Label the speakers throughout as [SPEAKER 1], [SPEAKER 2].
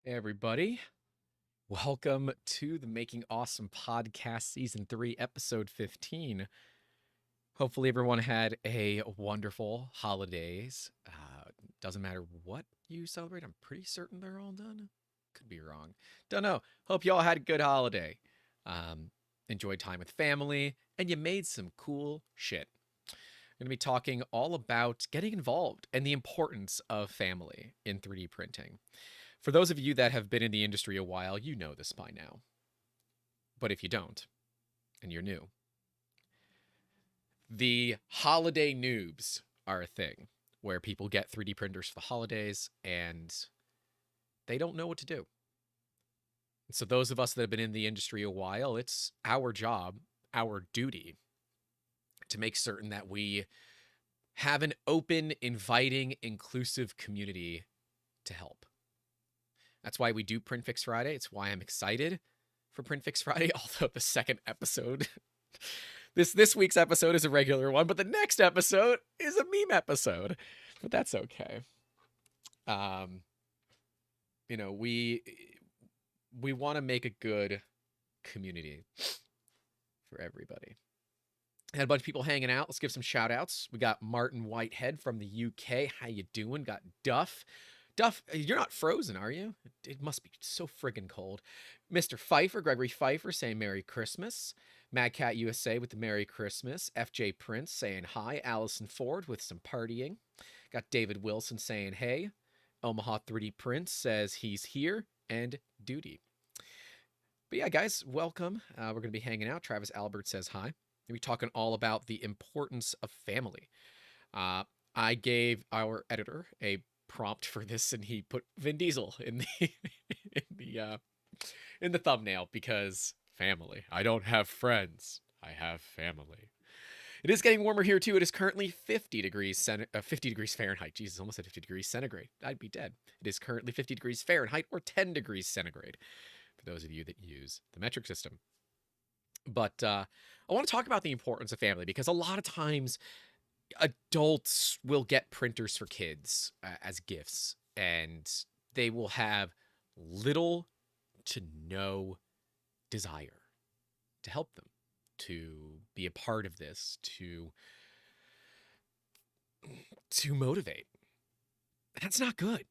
[SPEAKER 1] Hey everybody, welcome to the Making Awesome Podcast Season 3, Episode 15. Hopefully, everyone had a wonderful holidays. Doesn't matter what you celebrate, I'm pretty certain they're all done. Could be wrong. Don't know. Hope you all had a good holiday. Um, Enjoyed time with family, and you made some cool shit. I'm going to be talking all about getting involved and the importance of family in 3D printing. For those of you that have been in the industry a while, you know this by now. But if you don't, and you're new, the holiday noobs are a thing where people get 3D printers for the holidays and they don't know what to do. And so, those of us that have been in the industry a while, it's our job, our duty to make certain that we have an open, inviting, inclusive community to help. That's why we do Print Fix Friday. It's why I'm excited for Print Fix Friday, although the second episode this week's episode is a regular one, but the next episode is a meme episode. But that's okay. Um, you know, we want to make a good community for everybody. Had a bunch of people hanging out. Let's give some shout outs. We got Martin Whitehead from the UK. How you doing? Got Duff. Duff, you're not frozen, are you? It must be so friggin' cold. Mr. Pfeiffer, Gregory Pfeiffer, saying Merry Christmas. Mad Cat USA with the Merry Christmas. FJ Prince saying hi. Allison Ford with some partying. Got David Wilson saying hey. Omaha 3D Prince says he's here and duty. But yeah, guys, welcome. We're going to be hanging out. Travis Albert says hi. We're talking all about the importance of family. I gave our editor a prompt for this, and he put Vin Diesel in the in the thumbnail because family. I don't have friends. I have family. It is getting warmer here too. It is currently 50 degrees 50 degrees Fahrenheit. Jesus, almost at 50 degrees centigrade. I'd be dead. It is currently 50 degrees Fahrenheit or 10 degrees centigrade for those of you that use the metric system. But I want to talk about the importance of family because a lot of times adults will get printers for kids as gifts, and they will have little to no desire to help them, to be a part of this, to motivate. That's not good.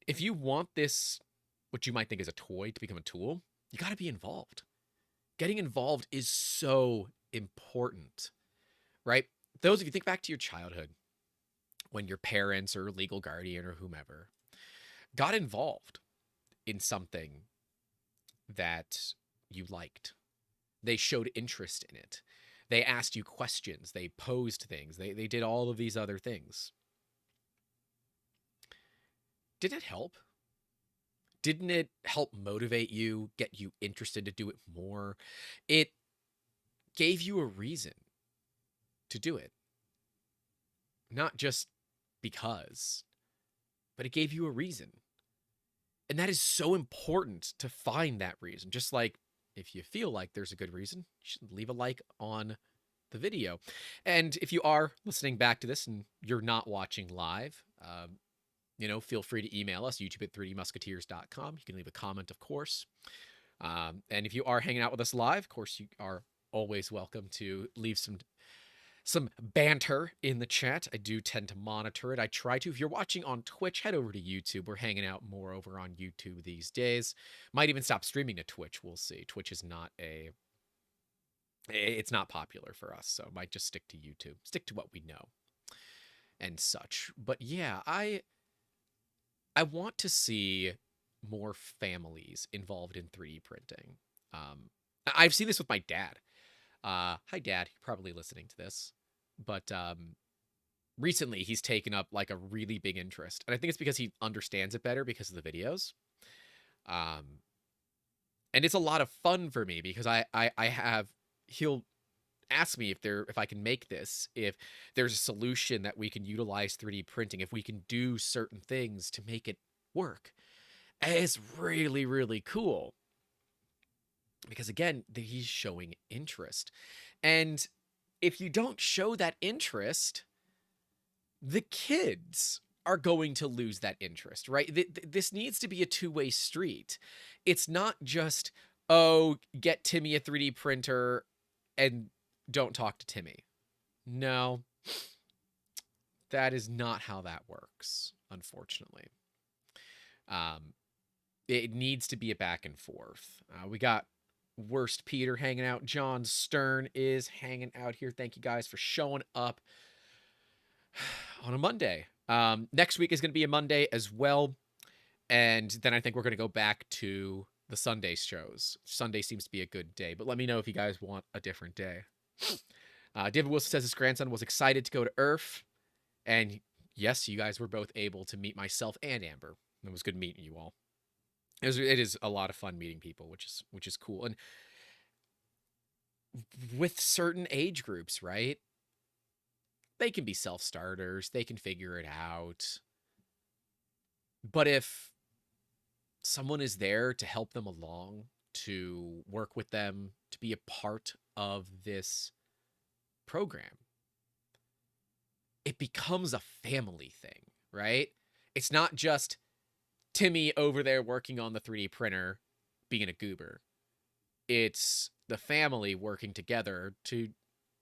[SPEAKER 1] If you want this, what you might think is a toy, to become a tool, you got to be involved. Getting involved is so important, right? Those of you think back to your childhood when your parents or legal guardian or whomever got involved in something that you liked. They showed interest in it. They asked you questions. They posed things. They did all of these other things. Did it help? Didn't it help motivate you, get you interested to do it more? It gave you a reason to do it. Not just because, but it gave you a reason. And that is so important to find that reason. Just like if you feel like there's a good reason, you should leave a like on the video. And if you are listening back to this and you're not watching live, feel free to email us, youtube at 3dmusketeers.com. You can leave a comment, of course. And if you are hanging out with us live, of course, you are always welcome to leave some banter in the chat. I do tend to monitor it. I try to. If you're watching on Twitch, head over to YouTube. We're hanging out more over on YouTube these days. Might even stop streaming to Twitch. We'll see. Twitch is not it's not popular for us, so might just stick to YouTube. Stick to what we know and such. But yeah, I want to see more families involved in 3D printing. I've seen this with my dad. Hi, Dad. You're probably listening to this. But recently, he's taken up like a really big interest. And I think it's because he understands it better because of the videos. And it's a lot of fun for me because he'll ask me if I can make this, if there's a solution that we can utilize 3D printing, if we can do certain things to make it work. And it's really, really cool. Because again, he's showing interest. And if you don't show that interest, the kids are going to lose that interest, right? This needs to be a two-way street. It's not just, oh, get Timmy a 3D printer and don't talk to Timmy. No, that is not how that works, unfortunately. It needs to be a back and forth. We got Worst Peter hanging out. John Stern is hanging out here. Thank you guys for showing up on a Monday. Next week is going to be a Monday as well. And then I think we're going to go back to the Sunday shows. Sunday seems to be a good day, but let me know if you guys want a different day. David Wilson says his grandson was excited to go to IRF. And yes, you guys were both able to meet myself and Amber. It was good meeting you all. It is a lot of fun meeting people, which is cool. And with certain age groups, right? They can be self-starters. They can figure it out. But if someone is there to help them along, to work with them, to be a part of this program, it becomes a family thing, right? It's not just Timmy over there working on the 3D printer being a goober. It's the family working together to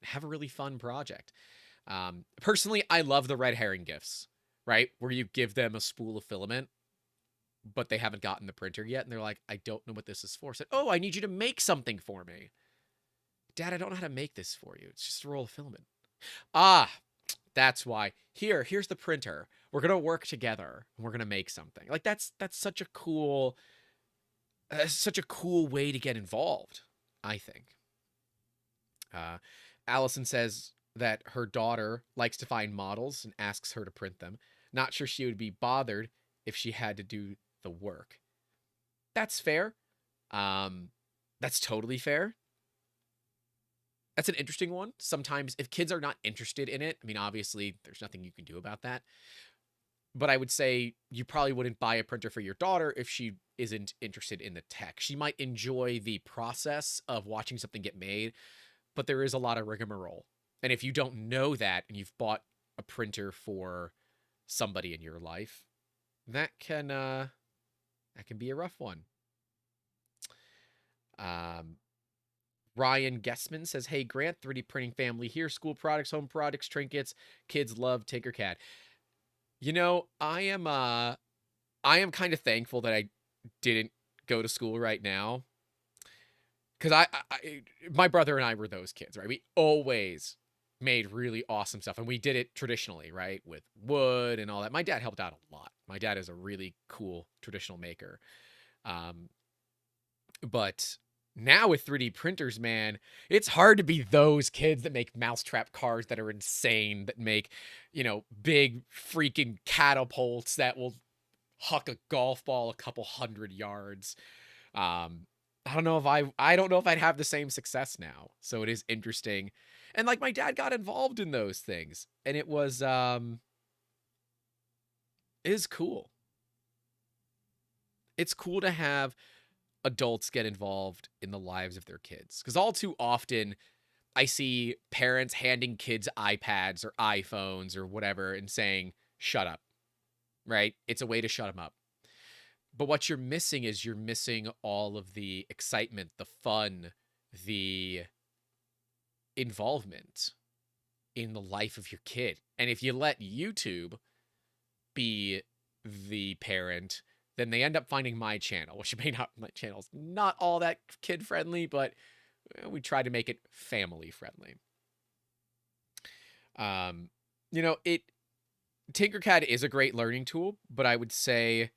[SPEAKER 1] have a really fun project. Personally, I love the red herring gifts, right? Where you give them a spool of filament, but they haven't gotten the printer yet. And they're like, I don't know what this is for. I said, oh, I need you to make something for me. Dad, I don't know how to make this for you. It's just a roll of filament. Ah, that's why. Here's the printer. We're going to work together and we're going to make something. Like that's such a cool way to get involved, I think. Allison says that her daughter likes to find models and asks her to print them. Not sure she would be bothered if she had to do the work. That's fair. That's totally fair. That's an interesting one. Sometimes if kids are not interested in it, I mean, obviously there's nothing you can do about that. But I would say you probably wouldn't buy a printer for your daughter if she isn't interested in the tech. She might enjoy the process of watching something get made, but there is a lot of rigmarole. And if you don't know that and you've bought a printer for somebody in your life, that can be a rough one. Ryan Guessman says, hey, Grant, 3D printing family here. School products, home products, trinkets. Kids love Tinkercad. You know, I am kind of thankful that I didn't go to school right now. Because my brother and I were those kids, right? We always made really awesome stuff. And we did it traditionally, right? With wood and all that. My dad helped out a lot. My dad is a really cool traditional maker. But now with 3D printers, man, it's hard to be those kids that make mousetrap cars that are insane, that make, big freaking catapults that will huck a golf ball a couple 100 yards. I don't know if I'd have the same success now. So it is interesting. And like my dad got involved in those things, and it is cool. It's cool to have adults get involved in the lives of their kids. Because all too often, I see parents handing kids iPads or iPhones or whatever and saying, shut up, right? It's a way to shut them up. But what you're missing is you're missing all of the excitement, the fun, the involvement in the life of your kid. And if you let YouTube be the parent, then they end up finding my channel, which my channel's not all that kid friendly, but we try to make it family friendly. Tinkercad is a great learning tool, but I would say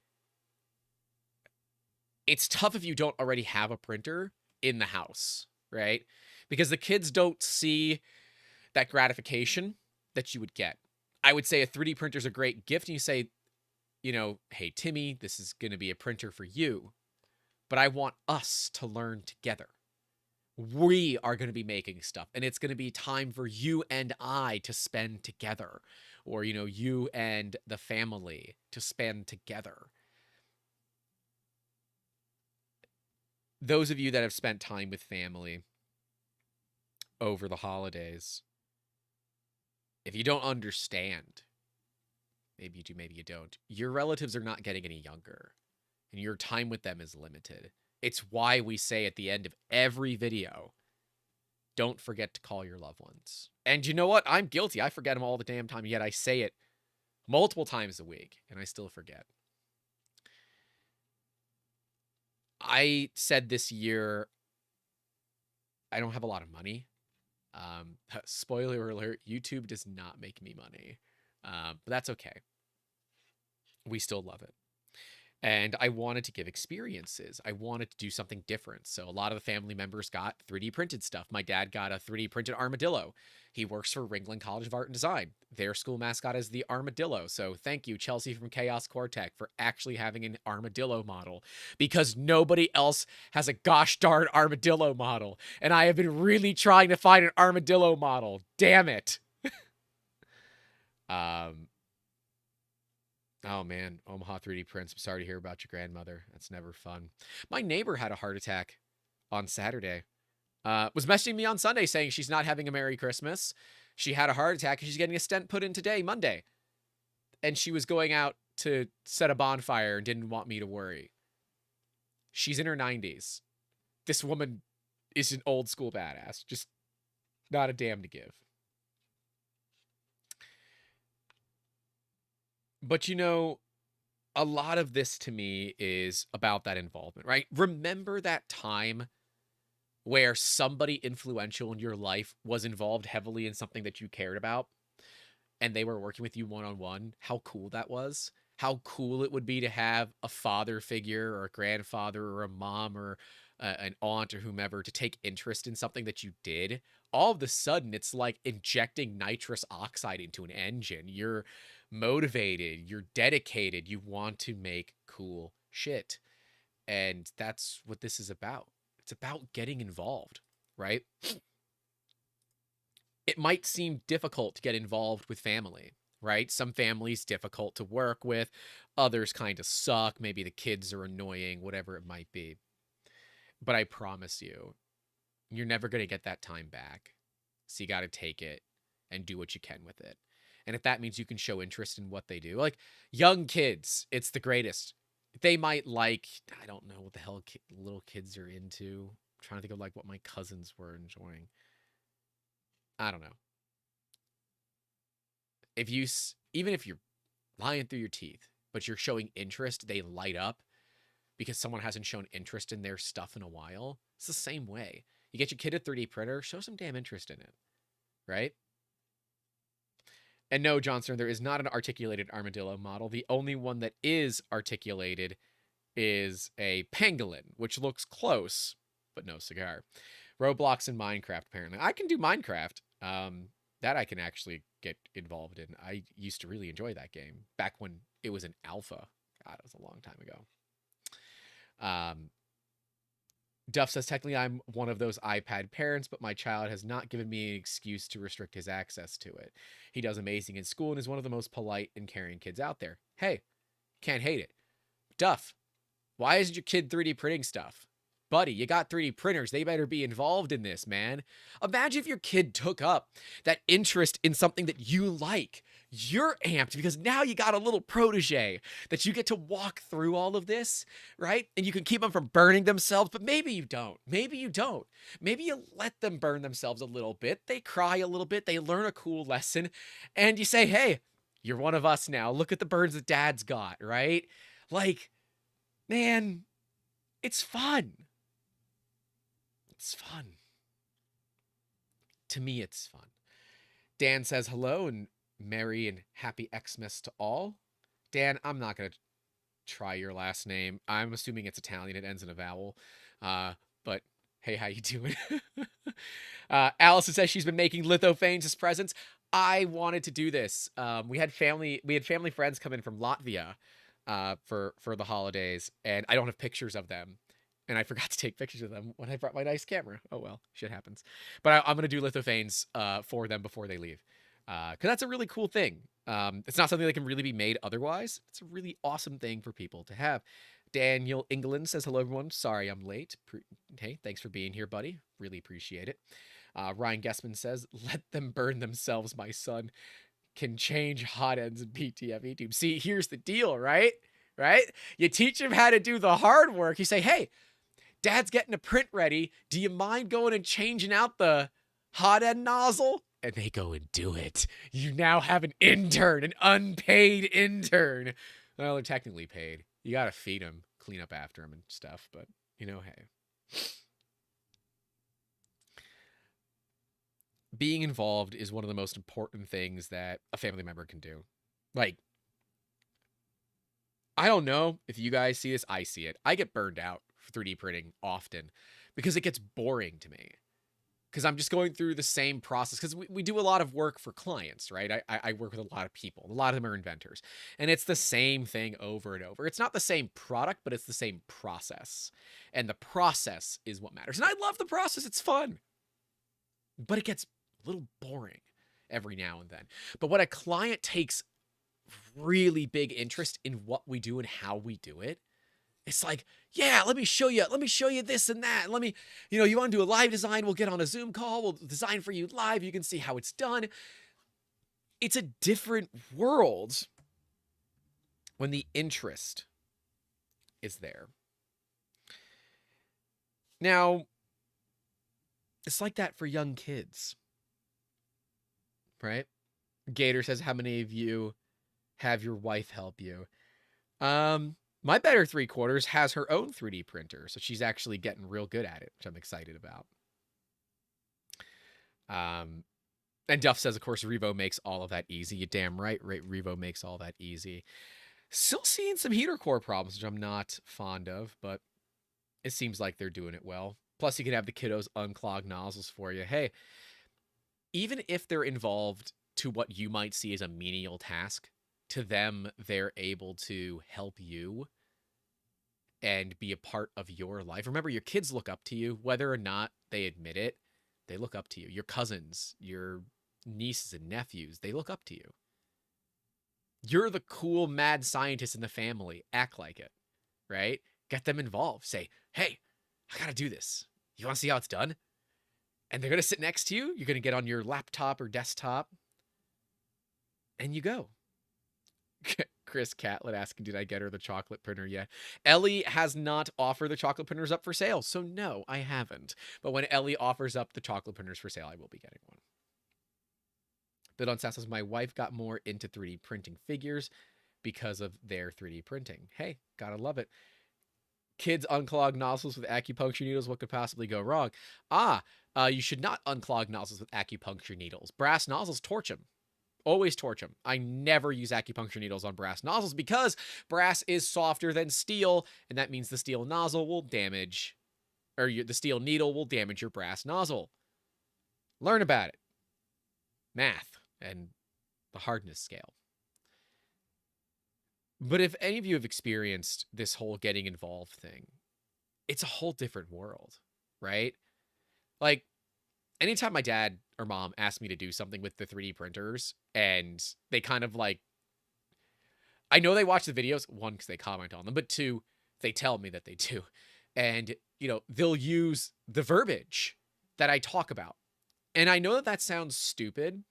[SPEAKER 1] it's tough if you don't already have a printer in the house, right? Because the kids don't see that gratification that you would get. I would say a 3D printer is a great gift, and you say, hey, Timmy, this is going to be a printer for you, but I want us to learn together. We are going to be making stuff, and it's going to be time for you and I to spend together, or, you and the family to spend together. Those of you that have spent time with family over the holidays, if you don't understand maybe you do, maybe you don't. Your relatives are not getting any younger, and your time with them is limited. It's why we say at the end of every video, don't forget to call your loved ones. And you know what? I'm guilty. I forget them all the damn time, yet I say it multiple times a week, and I still forget. I said this year, I don't have a lot of money. Spoiler alert, YouTube does not make me money. But that's okay. We still love it. And I wanted to give experiences. I wanted to do something different. So a lot of the family members got 3D printed stuff. My dad got a 3D printed armadillo. He works for Ringling College of Art and Design. Their school mascot is the armadillo. So thank you, Chelsea from Chaos Cortec, for actually having an armadillo model, because nobody else has a gosh darn armadillo model. And I have been really trying to find an armadillo model. Damn it. Oh man, Omaha 3D prints. I'm sorry to hear about your grandmother. That's never fun. My neighbor had a heart attack on Saturday. Was messaging me on Sunday saying she's not having a Merry Christmas. She had a heart attack and she's getting a stent put in today, Monday. And she was going out to set a bonfire and didn't want me to worry. She's in her 90s. This woman is an old school badass. Just not a damn to give. But you know, a lot of this to me is about that involvement, right? Remember that time where somebody influential in your life was involved heavily in something that you cared about and they were working with you one-on-one? How cool that was? How cool it would be to have a father figure or a grandfather or a mom or an aunt or whomever to take interest in something that you did. All of a sudden, it's like injecting nitrous oxide into an engine. You're motivated, you're dedicated, you want to make cool shit. And that's what this is about. It's about getting involved, right? It might seem difficult to get involved with family, right? Some families difficult to work with, others kind of suck, maybe the kids are annoying, whatever it might be. But I promise you, you're never going to get that time back. So you got to take it and do what you can with it. And if that means you can show interest in what they do, like young kids, it's the greatest. They might like, I don't know what the hell little kids are into. I'm trying to think of like what my cousins were enjoying. I don't know. If you, even if you're lying through your teeth, but you're showing interest, they light up because someone hasn't shown interest in their stuff in a while. It's the same way. You get your kid a 3D printer, show some damn interest in it, right? And no, Johnson, there is not an articulated armadillo model. The only one that is articulated is a pangolin, which looks close, but no cigar. Roblox and Minecraft, apparently. I can do Minecraft. That I can actually get involved in. I used to really enjoy that game back when it was an alpha. God, it was a long time ago. Duff says, technically, I'm one of those iPad parents, but my child has not given me an excuse to restrict his access to it. He does amazing in school and is one of the most polite and caring kids out there. Hey, can't hate it. Duff, why isn't your kid 3D printing stuff? Buddy, you got 3D printers. They better be involved in this, man. Imagine if your kid took up that interest in something that you like. You're amped because now you got a little protege that you get to walk through all of this, right? And you can keep them from burning themselves, but maybe you don't. Maybe you don't. Maybe you let them burn themselves a little bit. They cry a little bit. They learn a cool lesson. And you say, hey, you're one of us now. Look at the burns that dad's got, right? Like, man, it's fun. It's fun. To me, it's fun. Dan says hello and merry and happy Xmas to all. Dan, I'm not going to try your last name. I'm assuming it's Italian. It ends in a vowel. But hey, how you doing? Allison says she's been making lithophanes as presents. I wanted to do this. We had family friends come in from Latvia for the holidays, and I don't have pictures of them. And I forgot to take pictures of them when I brought my nice camera. Oh, well, shit happens. But I'm going to do lithophanes for them before they leave. Because that's a really cool thing. It's not something that can really be made otherwise. It's a really awesome thing for people to have. Daniel England says, hello, everyone. Sorry I'm late. Hey, thanks for being here, buddy. Really appreciate it. Ryan Guessman says, let them burn themselves, my son. can change hot ends in PTFE tubes. See, here's the deal, right? Right? You teach them how to do the hard work. You say, hey, Dad's getting a print ready. Do you mind going and changing out the hot end nozzle? And they go and do it. You now have an intern, an unpaid intern. Well, they're technically paid. You got to feed them, clean up after them and stuff. But, you know, hey. Being involved is one of the most important things that a family member can do. Like, I don't know if you guys see this. I see it. I get burned out for 3D printing often because it gets boring to me. Because I'm just going through the same process. Because we do a lot of work for clients, right? I work with a lot of people. A lot of them are inventors. And it's the same thing over and over. It's not the same product, but it's the same process. And the process is what matters. And I love the process. It's fun. But it gets a little boring every now and then. But when a client takes really big interest in what we do and how we do it, it's like, yeah, let me show you this and that. Let me, you want to do a live design? We'll get on a Zoom call. We'll design for you live. You can see how it's done. It's a different world when the interest is there. Now, it's like that for young kids, right? Gator says, how many of you have your wife help you? My better 3/4 has her own 3D printer, so she's actually getting real good at it, which I'm excited about. And Duff says, of course, Revo makes all of that easy. You're damn right, Revo makes all that easy. Still seeing some heater core problems, which I'm not fond of, but it seems like they're doing it well. Plus, you can have the kiddos unclog nozzles for you. Hey, even if they're involved to what you might see as a menial task, to them, they're able to help you and be a part of your life. Remember, your kids look up to you, whether or not they admit it. They look up to you. Your cousins, your nieces and nephews, they look up to you. You're the cool, mad scientist in the family. Act like it, right? Get them involved. Say, hey, I got to do this. You want to see how it's done? And they're going to sit next to you. You're going to get on your laptop or desktop. And you go. Chris Catlett asking, did I get her the chocolate printer yet? Ellie has not offered the chocolate printers up for sale. So no, I haven't. But when Ellie offers up the chocolate printers for sale, I will be getting one. Bill on says, my wife got more into 3D printing figures because of their 3D printing. Hey, gotta love it. Kids unclog nozzles with acupuncture needles. What could possibly go wrong? You should not unclog nozzles with acupuncture needles. Brass nozzles, torch them. Always torch them. I never use acupuncture needles on brass nozzles because brass is softer than steel, and that means the steel nozzle will damage, or the steel needle will damage your brass nozzle. Learn about it. Math and the hardness scale. But if any of you have experienced this whole getting involved thing, it's a whole different world, right? Like, anytime my dad or mom asked me to do something with the 3D printers, and they kind of like, I know they watch the videos, one, because they comment on them, but two, they tell me that they do. And, they'll use the verbiage that I talk about. And I know that that sounds stupid,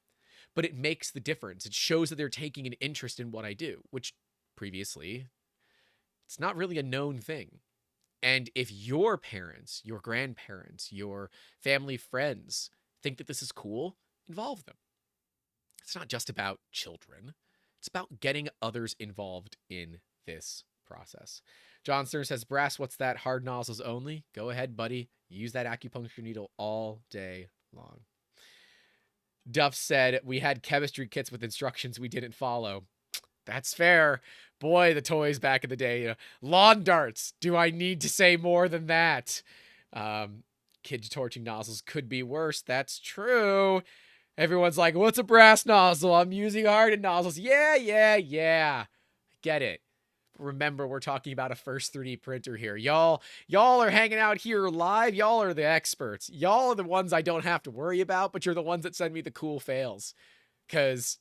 [SPEAKER 1] but it makes the difference. It shows that they're taking an interest in what I do, which previously, it's not really a known thing. And if your parents, your grandparents, your family friends think that this is cool, involve them. It's not just about children. It's about getting others involved in this process. John Stern says, brass, what's that? Hard nozzles only? Go ahead, buddy. Use that acupuncture needle all day long. Duff said, we had chemistry kits with instructions we didn't follow. That's fair. Boy, the toys back in the day. Lawn darts. Do I need to say more than that? Kids torching nozzles could be worse. That's true. Everyone's like, what's a brass nozzle? I'm using hardened nozzles. Yeah. Get it. Remember, we're talking about a first 3D printer here. Y'all are hanging out here live. Y'all are the experts. Y'all are the ones I don't have to worry about, but you're the ones that send me the cool fails. Because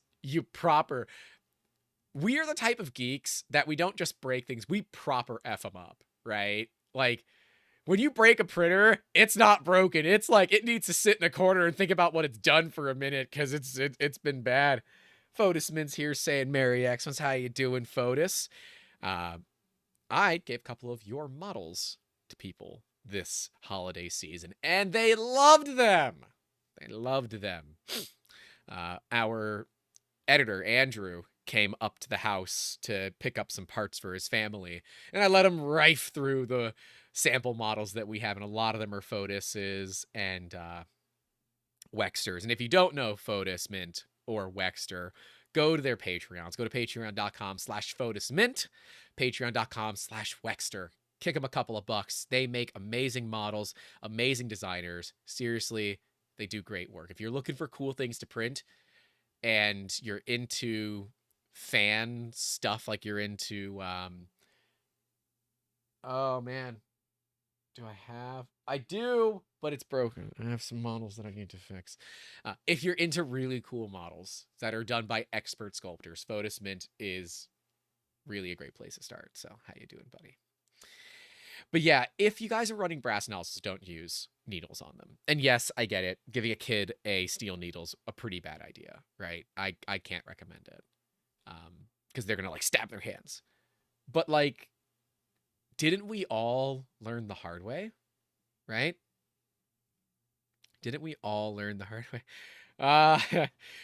[SPEAKER 1] we are the type of geeks that we don't just break things, we proper F them up, right? Like, when you break a printer, it's not broken. It's like, it needs to sit in a corner and think about what it's done for a minute, because it's been bad. Fotis Mint's here saying Merry Xmas. How you doing, Fotis? Uh, I gave a couple of your models to people this holiday season, and they loved them. They loved them. Our editor, Andrew, came up to the house to pick up some parts for his family, and I let him rife through the sample models that we have, and a lot of them are Fotis's and Wexters. And if you don't know Fotis Mint or Wexter, go to their Patreons. Go to patreon.com/FotisMint, patreon.com/Wexter. Kick them a couple of bucks. They make amazing models, amazing designers. Seriously, they do great work. If you're looking for cool things to print and you're into fan stuff, like you're into, oh man, I do, but it's broken. I have some models that I need to fix. If you're into really cool models that are done by expert sculptors, Fotis Mint is really a great place to start. So how you doing, buddy? But yeah, if you guys are running brass analysis, don't use needles on them. And yes, I get it. Giving a kid a steel needle's a pretty bad idea, right? I can't recommend it. Because they're gonna like stab their hands. But like, didn't we all learn the hard way? Right? Didn't we all learn the hard way?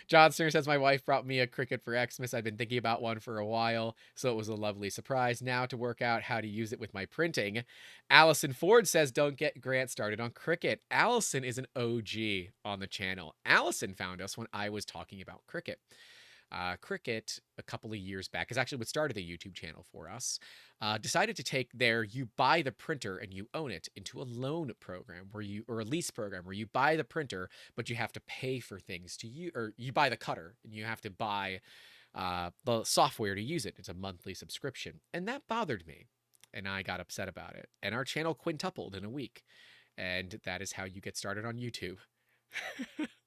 [SPEAKER 1] John Stern says, my wife brought me a Cricut for Xmas. I've been thinking about one for a while, so it was a lovely surprise. Now to work out how to use it with my printing. Allison Ford says, don't get Grant started on Cricut. Allison is an OG on the channel. Allison found us when I was talking about Cricut. Cricut, a couple of years back, is actually what started the YouTube channel for us, decided to take their you buy the printer and you own it into a loan program or a lease program where you buy the printer, but you have to pay for things to you, or you buy the cutter and you have to buy the software to use it. It's a monthly subscription. And that bothered me. And I got upset about it. And our channel quintupled in a week. And that is how you get started on YouTube,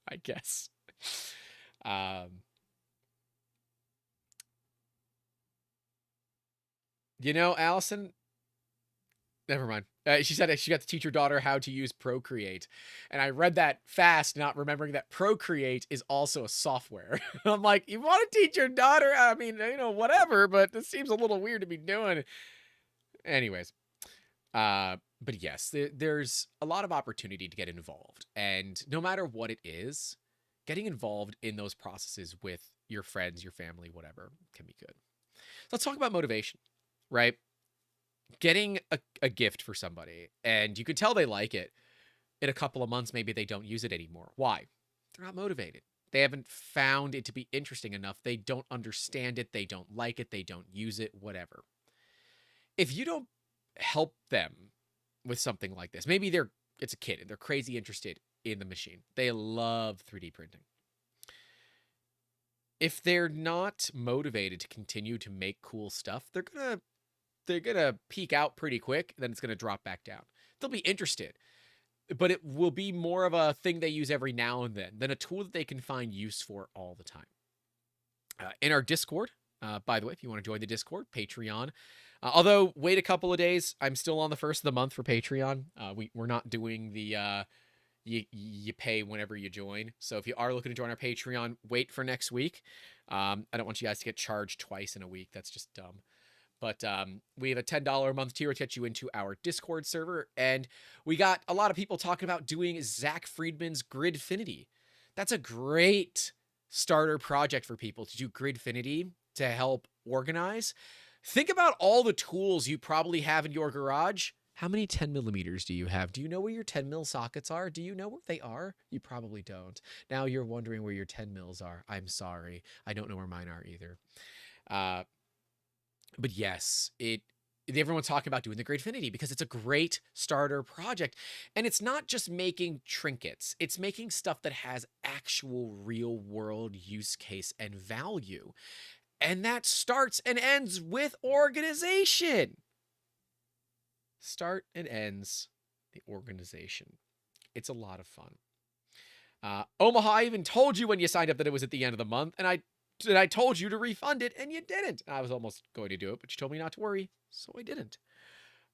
[SPEAKER 1] I guess. You know, Allison, never mind. She said she got to teach her daughter how to use Procreate. And I read that fast, not remembering that Procreate is also a software. I'm like, you want to teach your daughter? I mean, you know, whatever, but this seems a little weird to be doing. Anyways, but yes, there's a lot of opportunity to get involved. And no matter what it is, getting involved in those processes with your friends, your family, whatever, can be good. So let's talk about motivation. Right? Getting a gift for somebody, and you could tell they like it. In a couple of months, maybe they don't use it anymore. Why? They're not motivated. They haven't found it to be interesting enough. They don't understand it. They don't like it. They don't use it, whatever. If you don't help them with something like this, maybe it's a kid and they're crazy interested in the machine. They love 3D printing. If they're not motivated to continue to make cool stuff, they're gonna peak out pretty quick, then it's gonna drop back down. They'll be interested, but it will be more of a thing they use every now and then than a tool that they can find use for all the time. In our Discord, by the way, if you want to join the Discord, Patreon. Although, wait a couple of days, I'm still on the first of the month for Patreon. We're not doing the you pay whenever you join. So if you are looking to join our Patreon, wait for next week. I don't want you guys to get charged twice in a week. That's just dumb. But we have a $10 a month tier to get you into our Discord server. And we got a lot of people talking about doing Zach Friedman's Gridfinity. That's a great starter project for people to do Gridfinity to help organize. Think about all the tools you probably have in your garage. How many 10 millimeters do you have? Do you know where your 10 mil sockets are? Do you know where they are? You probably don't. Now you're wondering where your 10 mils are. I'm sorry. I don't know where mine are either. But yes, everyone's talking about doing the Gridfinity because it's a great starter project. And it's not just making trinkets. It's making stuff that has actual real world use case and value. And that starts and ends with organization. Start and ends the organization. It's a lot of fun. Omaha, I even told you when you signed up that it was at the end of the month. And I told you to refund it, and you didn't. I was almost going to do it, but you told me not to worry, so I didn't.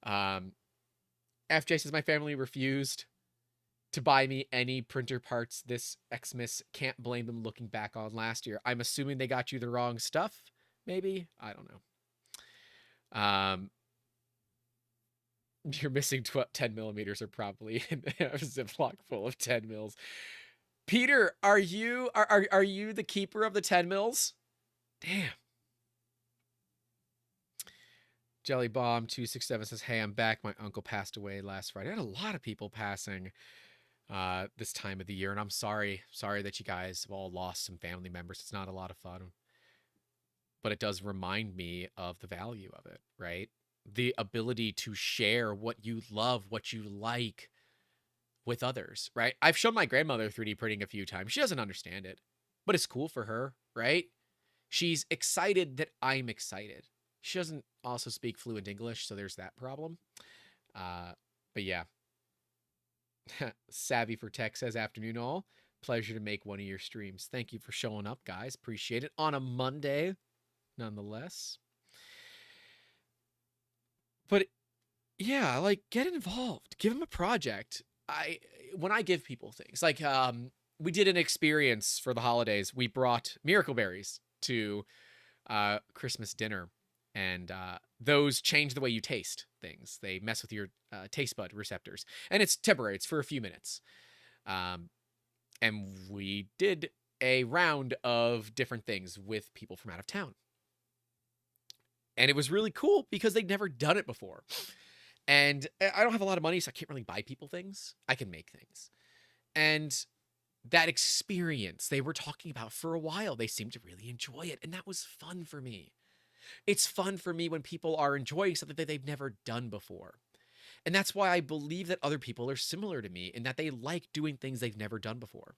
[SPEAKER 1] FJ says, my family refused. to buy me any printer parts this Xmas. Can't blame them looking back on last year. I'm assuming they got you the wrong stuff, maybe? I don't know. You're missing 10 millimeters are probably in a Ziploc full of 10 mils. Peter, are you the keeper of the 10 mils? Damn. Jelly Bomb 267 says, "Hey, I'm back. My uncle passed away last Friday." I had a lot of people passing this time of the year, and I'm sorry that you guys have all lost some family members. It's not a lot of fun, but it does remind me of the value of it, right? The ability to share what you love, what you like with others, right? I've shown my grandmother 3D printing a few times. She doesn't understand it, but it's cool for her, right? She's excited that I'm excited. She doesn't also speak fluent English, so there's that problem. But yeah. Savvy for Tech says, "Afternoon all. Pleasure to make one of your streams." Thank you for showing up, guys. Appreciate it. On a Monday, nonetheless. But yeah, like, get involved. Give them a project. When I give people things, like, we did an experience for the holidays. We brought miracle berries to Christmas dinner, and those change the way you taste things. They mess with your taste bud receptors, and it's temporary. It's for a few minutes. And we did a round of different things with people from out of town, and it was really cool because they'd never done it before. And I don't have a lot of money, so I can't really buy people things. I can make things. And that experience they were talking about for a while, they seemed to really enjoy it, and that was fun for me. It's fun for me when people are enjoying something that they've never done before. And that's why I believe that other people are similar to me in that they like doing things they've never done before.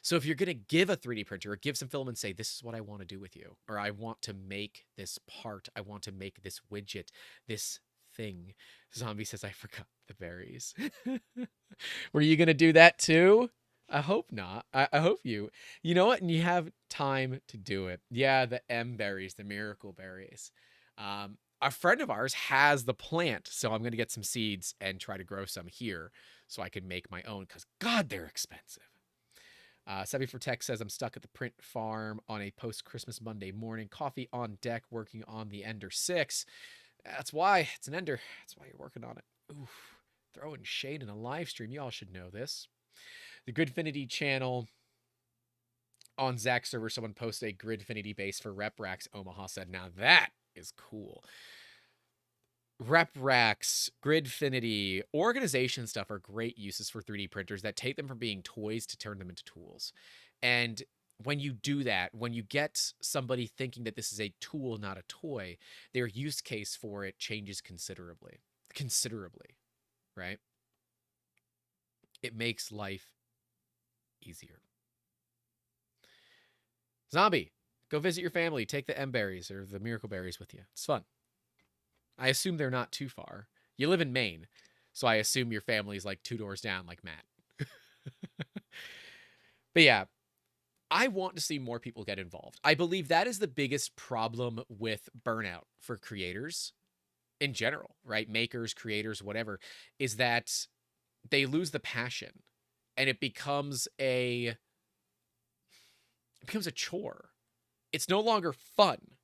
[SPEAKER 1] So if you're going to give a 3D printer or give some film and say, "This is what I want to do with you," or "I want to make this part, I want to make this widget, this thing." Zombie says, "I forgot the berries." Were you going to do that too? I hope not. I hope you know what? And you have time to do it. Yeah, the M berries, the miracle berries. A friend of ours has the plant, so I'm going to get some seeds and try to grow some here so I can make my own, because God, they're expensive. Sebby for Tech says, "I'm stuck at the print farm on a post-Christmas Monday morning. Coffee on deck, working on the Ender 6. That's why. It's an Ender. That's why you're working on it." Oof. Throwing shade in a live stream. You all should know this. The Gridfinity channel on Zach's server, someone posted a Gridfinity base for Rep Racks. Omaha said, "Now that is cool." Rep Racks, Gridfinity, organization stuff are great uses for 3D printers that take them from being toys to turn them into tools. And when you do that, when you get somebody thinking that this is a tool, not a toy, their use case for it changes considerably. Considerably, right? It makes life easier. Zombie, go visit your family. Take the M berries or the miracle berries with you. It's fun. I assume they're not too far. You live in Maine, so I assume your family's like 2 doors down, like Matt. But yeah, I want to see more people get involved. I believe that is the biggest problem with burnout for creators in general, right? Makers, creators, whatever, is that they lose the passion and it becomes a chore. It's no longer fun.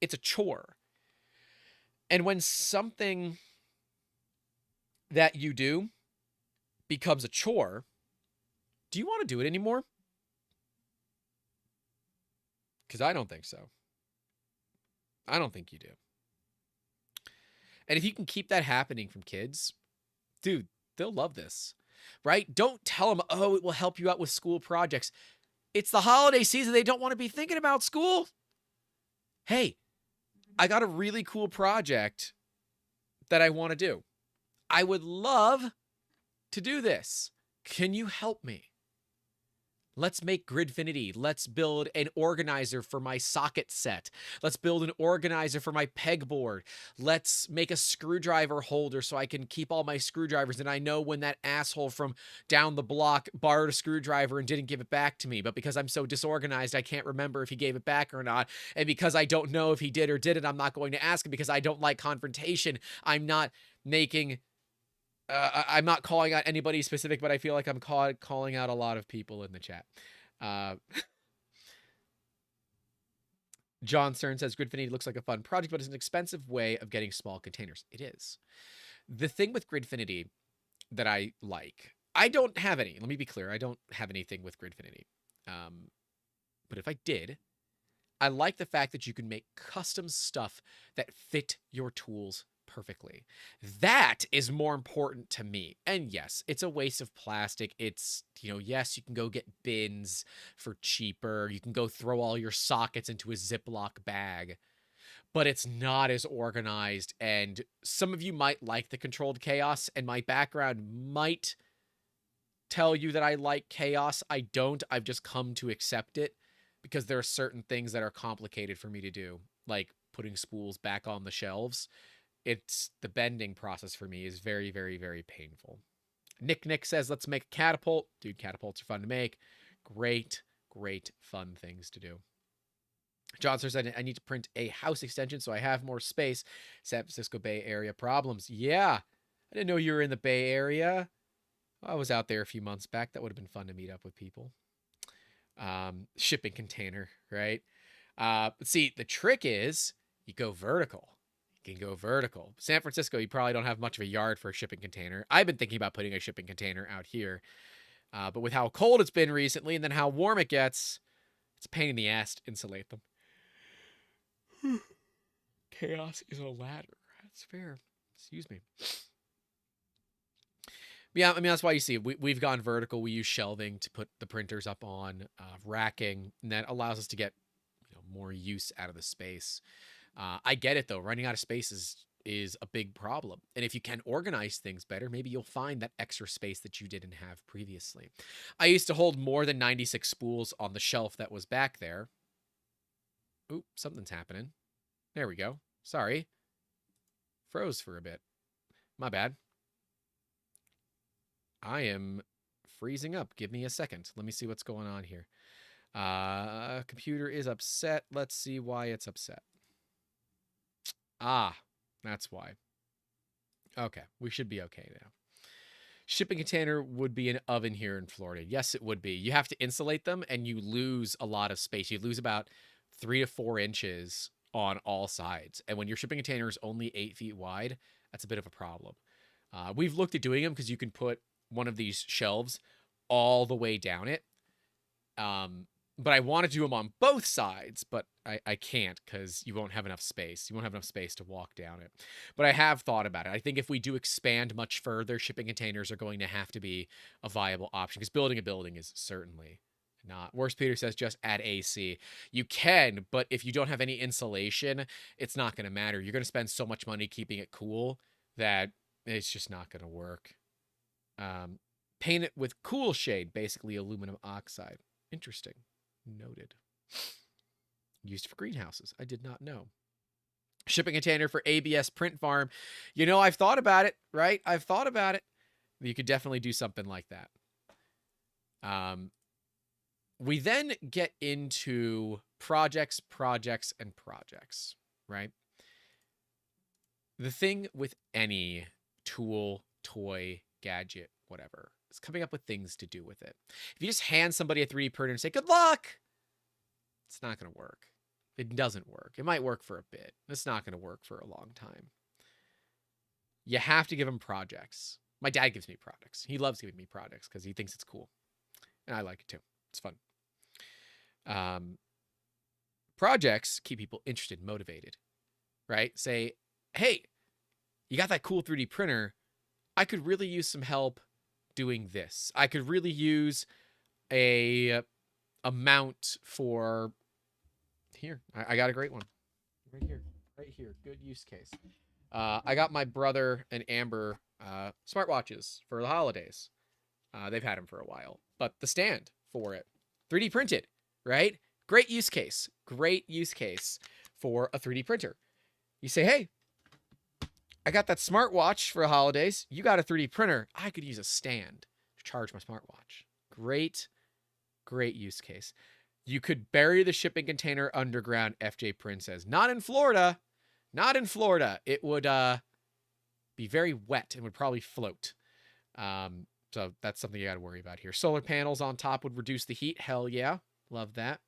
[SPEAKER 1] It's a chore. And when something that you do becomes a chore, do you want to do it anymore? Because I don't think so. I don't think you do. And if you can keep that happening from kids, dude, they'll love this, right? Don't tell them, "Oh, it will help you out with school projects." It's the holiday season. They don't want to be thinking about school. Hey, I got a really cool project that I want to do. I would love to do this. Can you help me? Let's make Gridfinity. Let's build an organizer for my socket set. Let's build an organizer for my pegboard. Let's make a screwdriver holder so I can keep all my screwdrivers. And I know when that asshole from down the block borrowed a screwdriver and didn't give it back to me. But because I'm so disorganized, I can't remember if he gave it back or not. And because I don't know if he did or didn't, I'm not going to ask him because I don't like confrontation. I'm not making I'm not calling out anybody specific, but I feel like I'm calling out a lot of people in the chat. John Stern says Gridfinity looks like a fun project, but it's an expensive way of getting small containers. It is. The thing with Gridfinity that I like, I don't have any. Let me be clear. I don't have anything with Gridfinity. But if I did, I like the fact that you can make custom stuff that fit your tools perfectly. That is more important to me. And yes, it's a waste of plastic. It's, yes, you can go get bins for cheaper. You can go throw all your sockets into a Ziploc bag, but it's not as organized. And some of you might like the controlled chaos, and my background might tell you that I like chaos. I don't. I've just come to accept it because there are certain things that are complicated for me to do, like putting spools back on the shelves. It's the bending process for me is very, very, very painful. Nick says, let's make a catapult. Dude, catapults are fun to make. Great, great fun things to do. Johnson said, I need to print a house extension so I have more space. San Francisco Bay Area problems. Yeah, I didn't know you were in the Bay Area. I was out there a few months back. That would have been fun to meet up with people. Shipping container, right? But see, the trick is you go vertical. You can go vertical. San Francisco, you probably don't have much of a yard for a shipping container. I've been thinking about putting a shipping container out here. But with how cold it's been recently and then how warm it gets, it's a pain in the ass to insulate them. Chaos is a ladder. That's fair. Excuse me. Yeah, I mean, that's why you see we've gone vertical. We use shelving to put the printers up on, racking, and that allows us to get more use out of the space. I get it, though. Running out of space is a big problem. And if you can organize things better, maybe you'll find that extra space that you didn't have previously. I used to hold more than 96 spools on the shelf that was back there. Oop, something's happening. There we go. Sorry. Froze for a bit. My bad. I am freezing up. Give me a second. Let me see what's going on here. Computer is upset. Let's see why it's upset. Ah, that's why. Okay, we should be okay now. Shipping container would be an oven here in Florida. Yes, it would be. You have to insulate them, and you lose a lot of space. You lose about 3 to 4 inches on all sides. And when your shipping container is only 8 feet wide, that's a bit of a problem. We've looked at doing them because you can put one of these shelves all the way down it. But I want to do them on both sides, but I can't because you won't have enough space. You won't have enough space to walk down it. But I have thought about it. I think if we do expand much further, shipping containers are going to have to be a viable option because building a building is certainly not. Worst Peter says just add AC. You can, but if you don't have any insulation, it's not going to matter. You're going to spend so much money keeping it cool that it's just not going to work. Paint it with cool shade, basically aluminum oxide. Interesting. Noted. Used for greenhouses. I did not know. Shipping container for ABS print farm. I've thought about it, right? I've thought about it. You could definitely do something like that. We then get into projects, and projects, right? The thing with any tool, toy, gadget, whatever, is coming up with things to do with it. If you just hand somebody a 3D printer and say, good luck, it's not going to work. It doesn't work. It might work for a bit. It's not going to work for a long time. You have to give them projects. My dad gives me projects. He loves giving me projects because he thinks it's cool. And I like it too. It's fun. Projects keep people interested, motivated, right? Say, hey, you got that cool 3D printer. I could really use some help doing this. I could really use a mount for here. I got a great one right here. Good use case. I got my brother and Amber smartwatches for the holidays. They've had them for a while, but the stand for it, 3D printed, right? Great use case for a 3D printer. You say, hey, I got that smartwatch for the holidays. You got a 3D printer. I could use a stand to charge my smartwatch. Great use case. You could bury the shipping container underground, FJ Prince says. Not in Florida. It would be very wet and would probably float. So that's something you got to worry about here. Solar panels on top would reduce the heat. Hell yeah. Love that.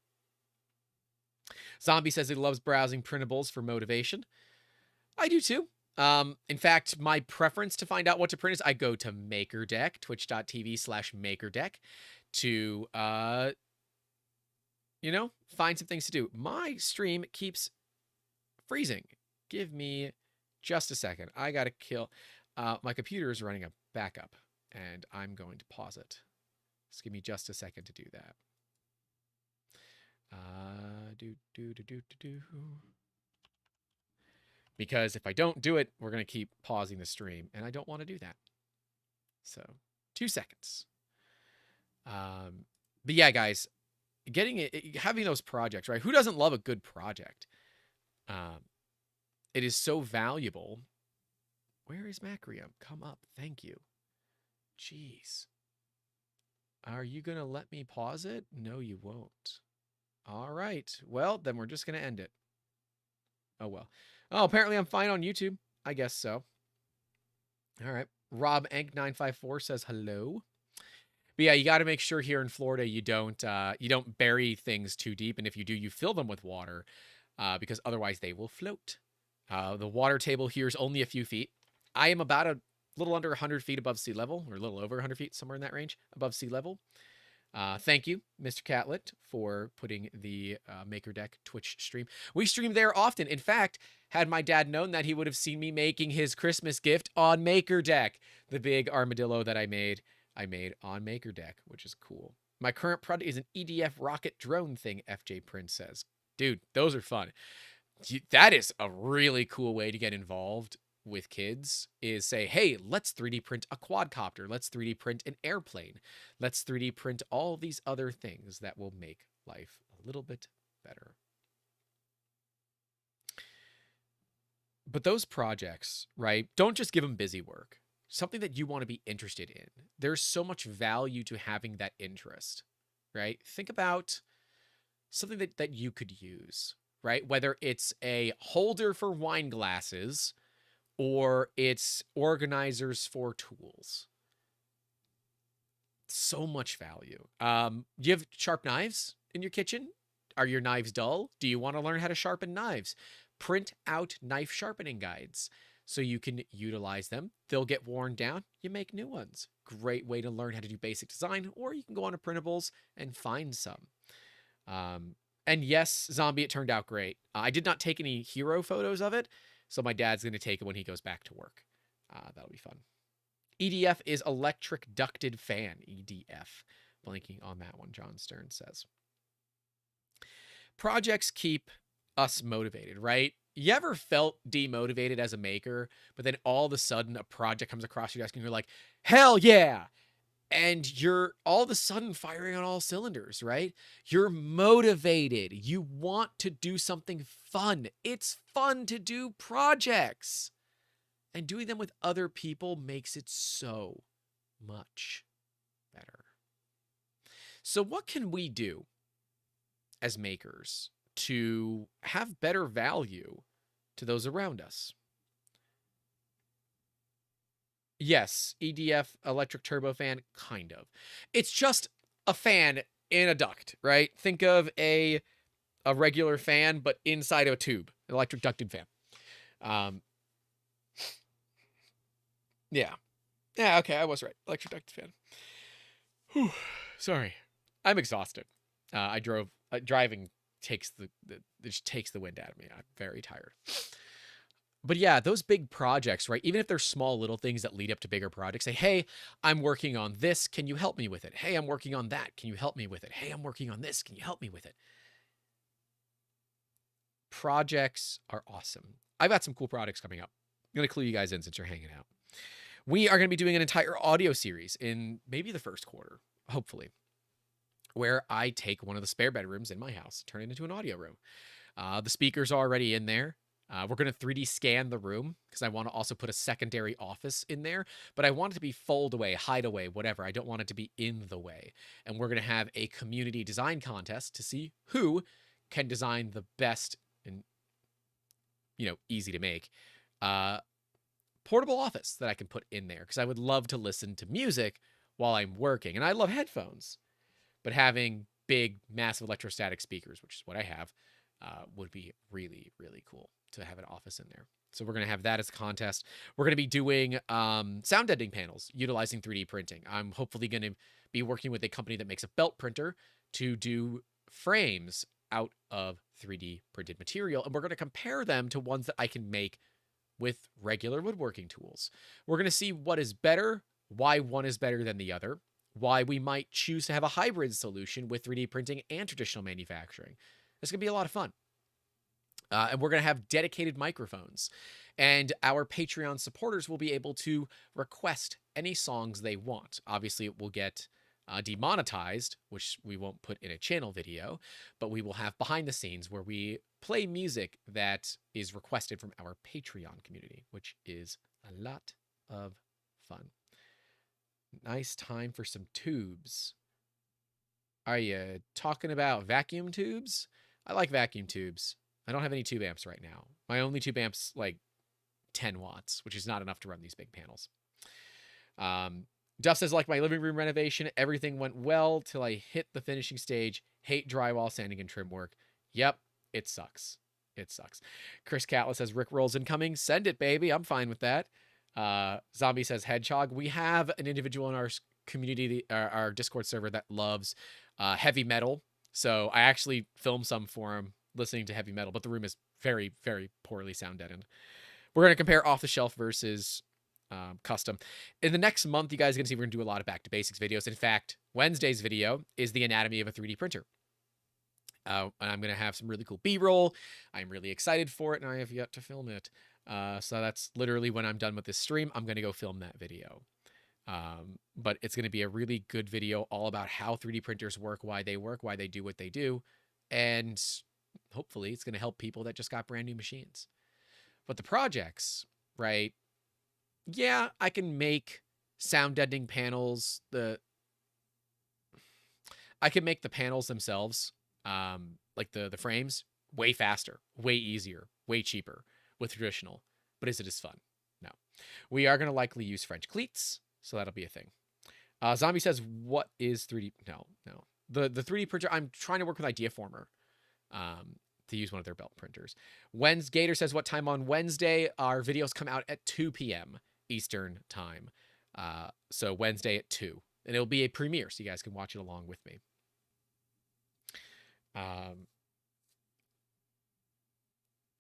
[SPEAKER 1] Zombie says he loves browsing printables for motivation. I do too. In fact, my preference to find out what to print is I go to MakerDeck, twitch.tv/MakerDeck to, find some things to do. My stream keeps freezing. Give me just a second. I got to kill. My computer is running a backup, and I'm going to pause it. Just give me just a second to do that. Because if I don't do it, we're going to keep pausing the stream, and I don't want to do that. So, 2 seconds. But yeah, guys, having those projects, right? Who doesn't love a good project? It is so valuable. Where is Macrium? Come up. Thank you. Jeez. Are you going to let me pause it? No, you won't. All right. Well, then we're just going to end it. Oh, well. Oh, apparently I'm fine on YouTube. I guess so. All right. Rob Ank954 says hello. But yeah, you got to make sure here in Florida you don't bury things too deep, and if you do, you fill them with water, because otherwise they will float. The water table here is only a few feet. I am about a little under 100 feet above sea level, or a little over 100 feet, somewhere in that range, above sea level. Thank you, Mr. Catlet, for putting the MakerDeck Twitch stream. We stream there often. In fact, had my dad known that, he would have seen me making his Christmas gift on MakerDeck, the big armadillo that I made on MakerDeck, which is cool. My current product is an EDF rocket drone thing, FJ Prince says. Dude, those are fun. That is a really cool way to get involved with kids, is say, hey, let's 3D print a quadcopter. Let's 3D print an airplane. Let's 3D print all these other things that will make life a little bit better. But those projects, right, don't just give them busy work. Something that you want to be interested in. There's so much value to having that interest, right? Think about something that you could use, right? Whether it's a holder for wine glasses or it's organizers for tools. So much value. You have sharp knives in your kitchen? Are your knives dull? Do you want to learn how to sharpen knives? Print out knife sharpening guides so you can utilize them. They'll get worn down. You make new ones. Great way to learn how to do basic design, or you can go on to printables and find some. And yes, Zombie, it turned out great. I did not take any hero photos of it, so my dad's going to take it when he goes back to work. That'll be fun. EDF is electric ducted fan. EDF. Blanking on that one, John Stern says. Projects keep us motivated, right? You ever felt demotivated as a maker, but then all of a sudden a project comes across your desk and you're like, hell yeah! And you're all of a sudden firing on all cylinders, right? You're motivated. You want to do something fun. It's fun to do projects. And doing them with other people makes it so much better. So what can we do as makers to have better value to those around us? Yes, EDF electric turbofan, kind of. It's just a fan in a duct, right? Think of a regular fan, but inside of a tube, an electric ducted fan. Yeah. Yeah, okay, I was right. Electric ducted fan. Whew, sorry. I'm exhausted. Driving takes the wind out of me. I'm very tired. But yeah, those big projects, right? Even if they're small little things that lead up to bigger projects, say, hey, I'm working on this. Can you help me with it? Hey, I'm working on that. Can you help me with it? Hey, I'm working on this. Can you help me with it? Projects are awesome. I've got some cool projects coming up. I'm going to clue you guys in since you're hanging out. We are going to be doing an entire audio series in maybe the first quarter, hopefully, where I take one of the spare bedrooms in my house, turn it into an audio room. The speakers are already in there. We're going to 3D scan the room because I want to also put a secondary office in there, but I want it to be fold away, hide away, whatever. I don't want it to be in the way. And we're going to have a community design contest to see who can design the best and, easy to make, portable office that I can put in there because I would love to listen to music while I'm working. And I love headphones, but having big, massive electrostatic speakers, which is what I have, would be really, really cool to have an office in there. So we're going to have that as a contest. We're going to be doing sound editing panels utilizing 3D printing. I'm hopefully going to be working with a company that makes a belt printer to do frames out of 3D printed material. And we're going to compare them to ones that I can make with regular woodworking tools. We're going to see what is better, why one is better than the other, why we might choose to have a hybrid solution with 3D printing and traditional manufacturing. It's going to be a lot of fun. And we're going to have dedicated microphones. And our Patreon supporters will be able to request any songs they want. Obviously, it will get demonetized, which we won't put in a channel video, but we will have behind the scenes where we play music that is requested from our Patreon community, which is a lot of fun. Nice time for some tubes. Are you talking about vacuum tubes? I like vacuum tubes. I don't have any tube amps right now. My only tube amp's like 10 watts, which is not enough to run these big panels. Duff says, like my living room renovation, everything went well till I hit the finishing stage. Hate drywall, sanding, and trim work. Yep, it sucks. It sucks. Chris Catlett says, Rick rolls incoming. Send it, baby. I'm fine with that. Zombie says, Hedgehog. We have an individual in our community, our Discord server that loves heavy metal. So I actually filmed some for him listening to heavy metal, but the room is very, very poorly sound deadened. We're going to compare off the shelf versus custom. In the next month, you guys are going to see we're going to do a lot of back to basics videos. In fact, Wednesday's video is the anatomy of a 3D printer. And I'm going to have some really cool B-roll. I'm really excited for it, and I have yet to film it. So that's literally when I'm done with this stream, I'm going to go film that video. But it's going to be a really good video all about how 3D printers work, why they do what they do. And hopefully it's going to help people that just got brand new machines. But the projects, right? Yeah, I can make sound deadening panels. I can make the panels themselves, like the frames, way faster, way easier, way cheaper with traditional. But is it as fun? No. We are going to likely use French cleats, so that'll be a thing. Zombie says, what is 3D? No. The 3D printer, I'm trying to work with Ideaformer to use one of their belt printers. Gator says, what time on Wednesday? Our videos come out at 2 p.m. Eastern time. So Wednesday at 2. And it'll be a premiere, so you guys can watch it along with me.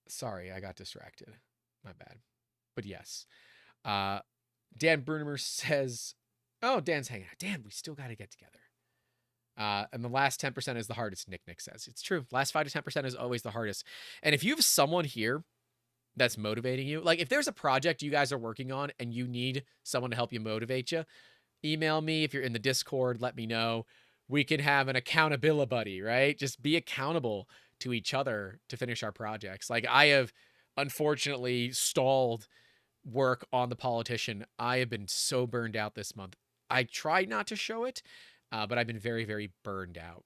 [SPEAKER 1] Sorry, I got distracted. My bad. But yes. Dan Brunemer says, oh, Dan's hanging out. Dan, we still got to get together. And the last 10% is the hardest, Nick says. It's true. Last 5 to 10% is always the hardest. And if you have someone here that's motivating you, like if there's a project you guys are working on and you need someone to help you motivate you, email me. If you're in the Discord, let me know. We can have an accountability buddy, right? Just be accountable to each other to finish our projects. Like I have unfortunately stalled work on The Politician. I have been so burned out this month. I try not to show it, but I've been very, very burned out.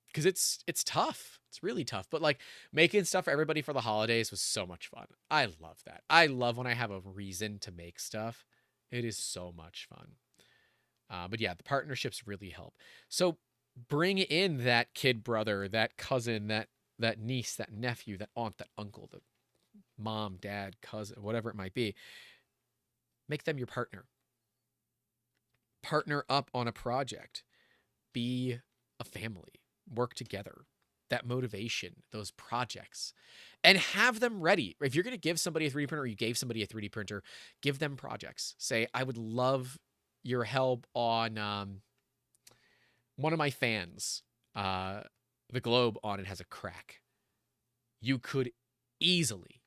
[SPEAKER 1] Because it's tough. It's really tough. But like making stuff for everybody for the holidays was so much fun. I love that. I love when I have a reason to make stuff. It is so much fun. But yeah, the partnerships really help. So bring in that kid brother, that cousin, that niece, that nephew, that aunt, that uncle, the mom, dad, cousin, whatever it might be. Make them your partner. Partner up on a project. Be a family. Work together. That motivation, those projects. And have them ready. If you're going to give somebody a 3D printer or you gave somebody a 3D printer, give them projects. Say, I would love your help on one of my fans. The globe on it has a crack. You could easily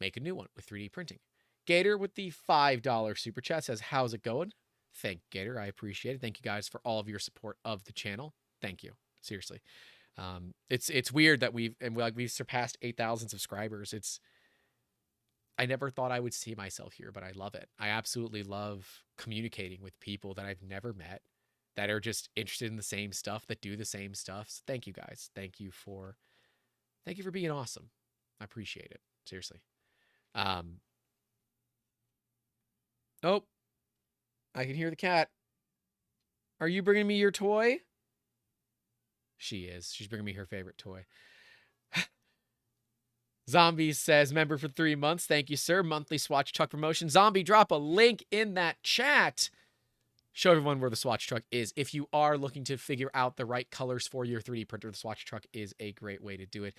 [SPEAKER 1] make a new one with 3D printing. Gator with the $5 super chat says, how's it going? Thank you, Gator. I appreciate it. Thank you guys for all of your support of the channel. Thank you. Seriously. It's weird that we've surpassed 8,000 subscribers. I never thought I would see myself here, but I love it. I absolutely love communicating with people that I've never met, that are just interested in the same stuff, that do the same stuff. So thank you guys. Thank you for being awesome. I appreciate it. Seriously. Oh, I can hear the cat. Are you bringing me your toy? She is. She's bringing me her favorite toy. Zombie says, member for 3 months. Thank you, sir. Monthly Swatch Truck promotion. Zombie, drop a link in that chat. Show everyone where the Swatch Truck is. If you are looking to figure out the right colors for your 3D printer, the Swatch Truck is a great way to do it.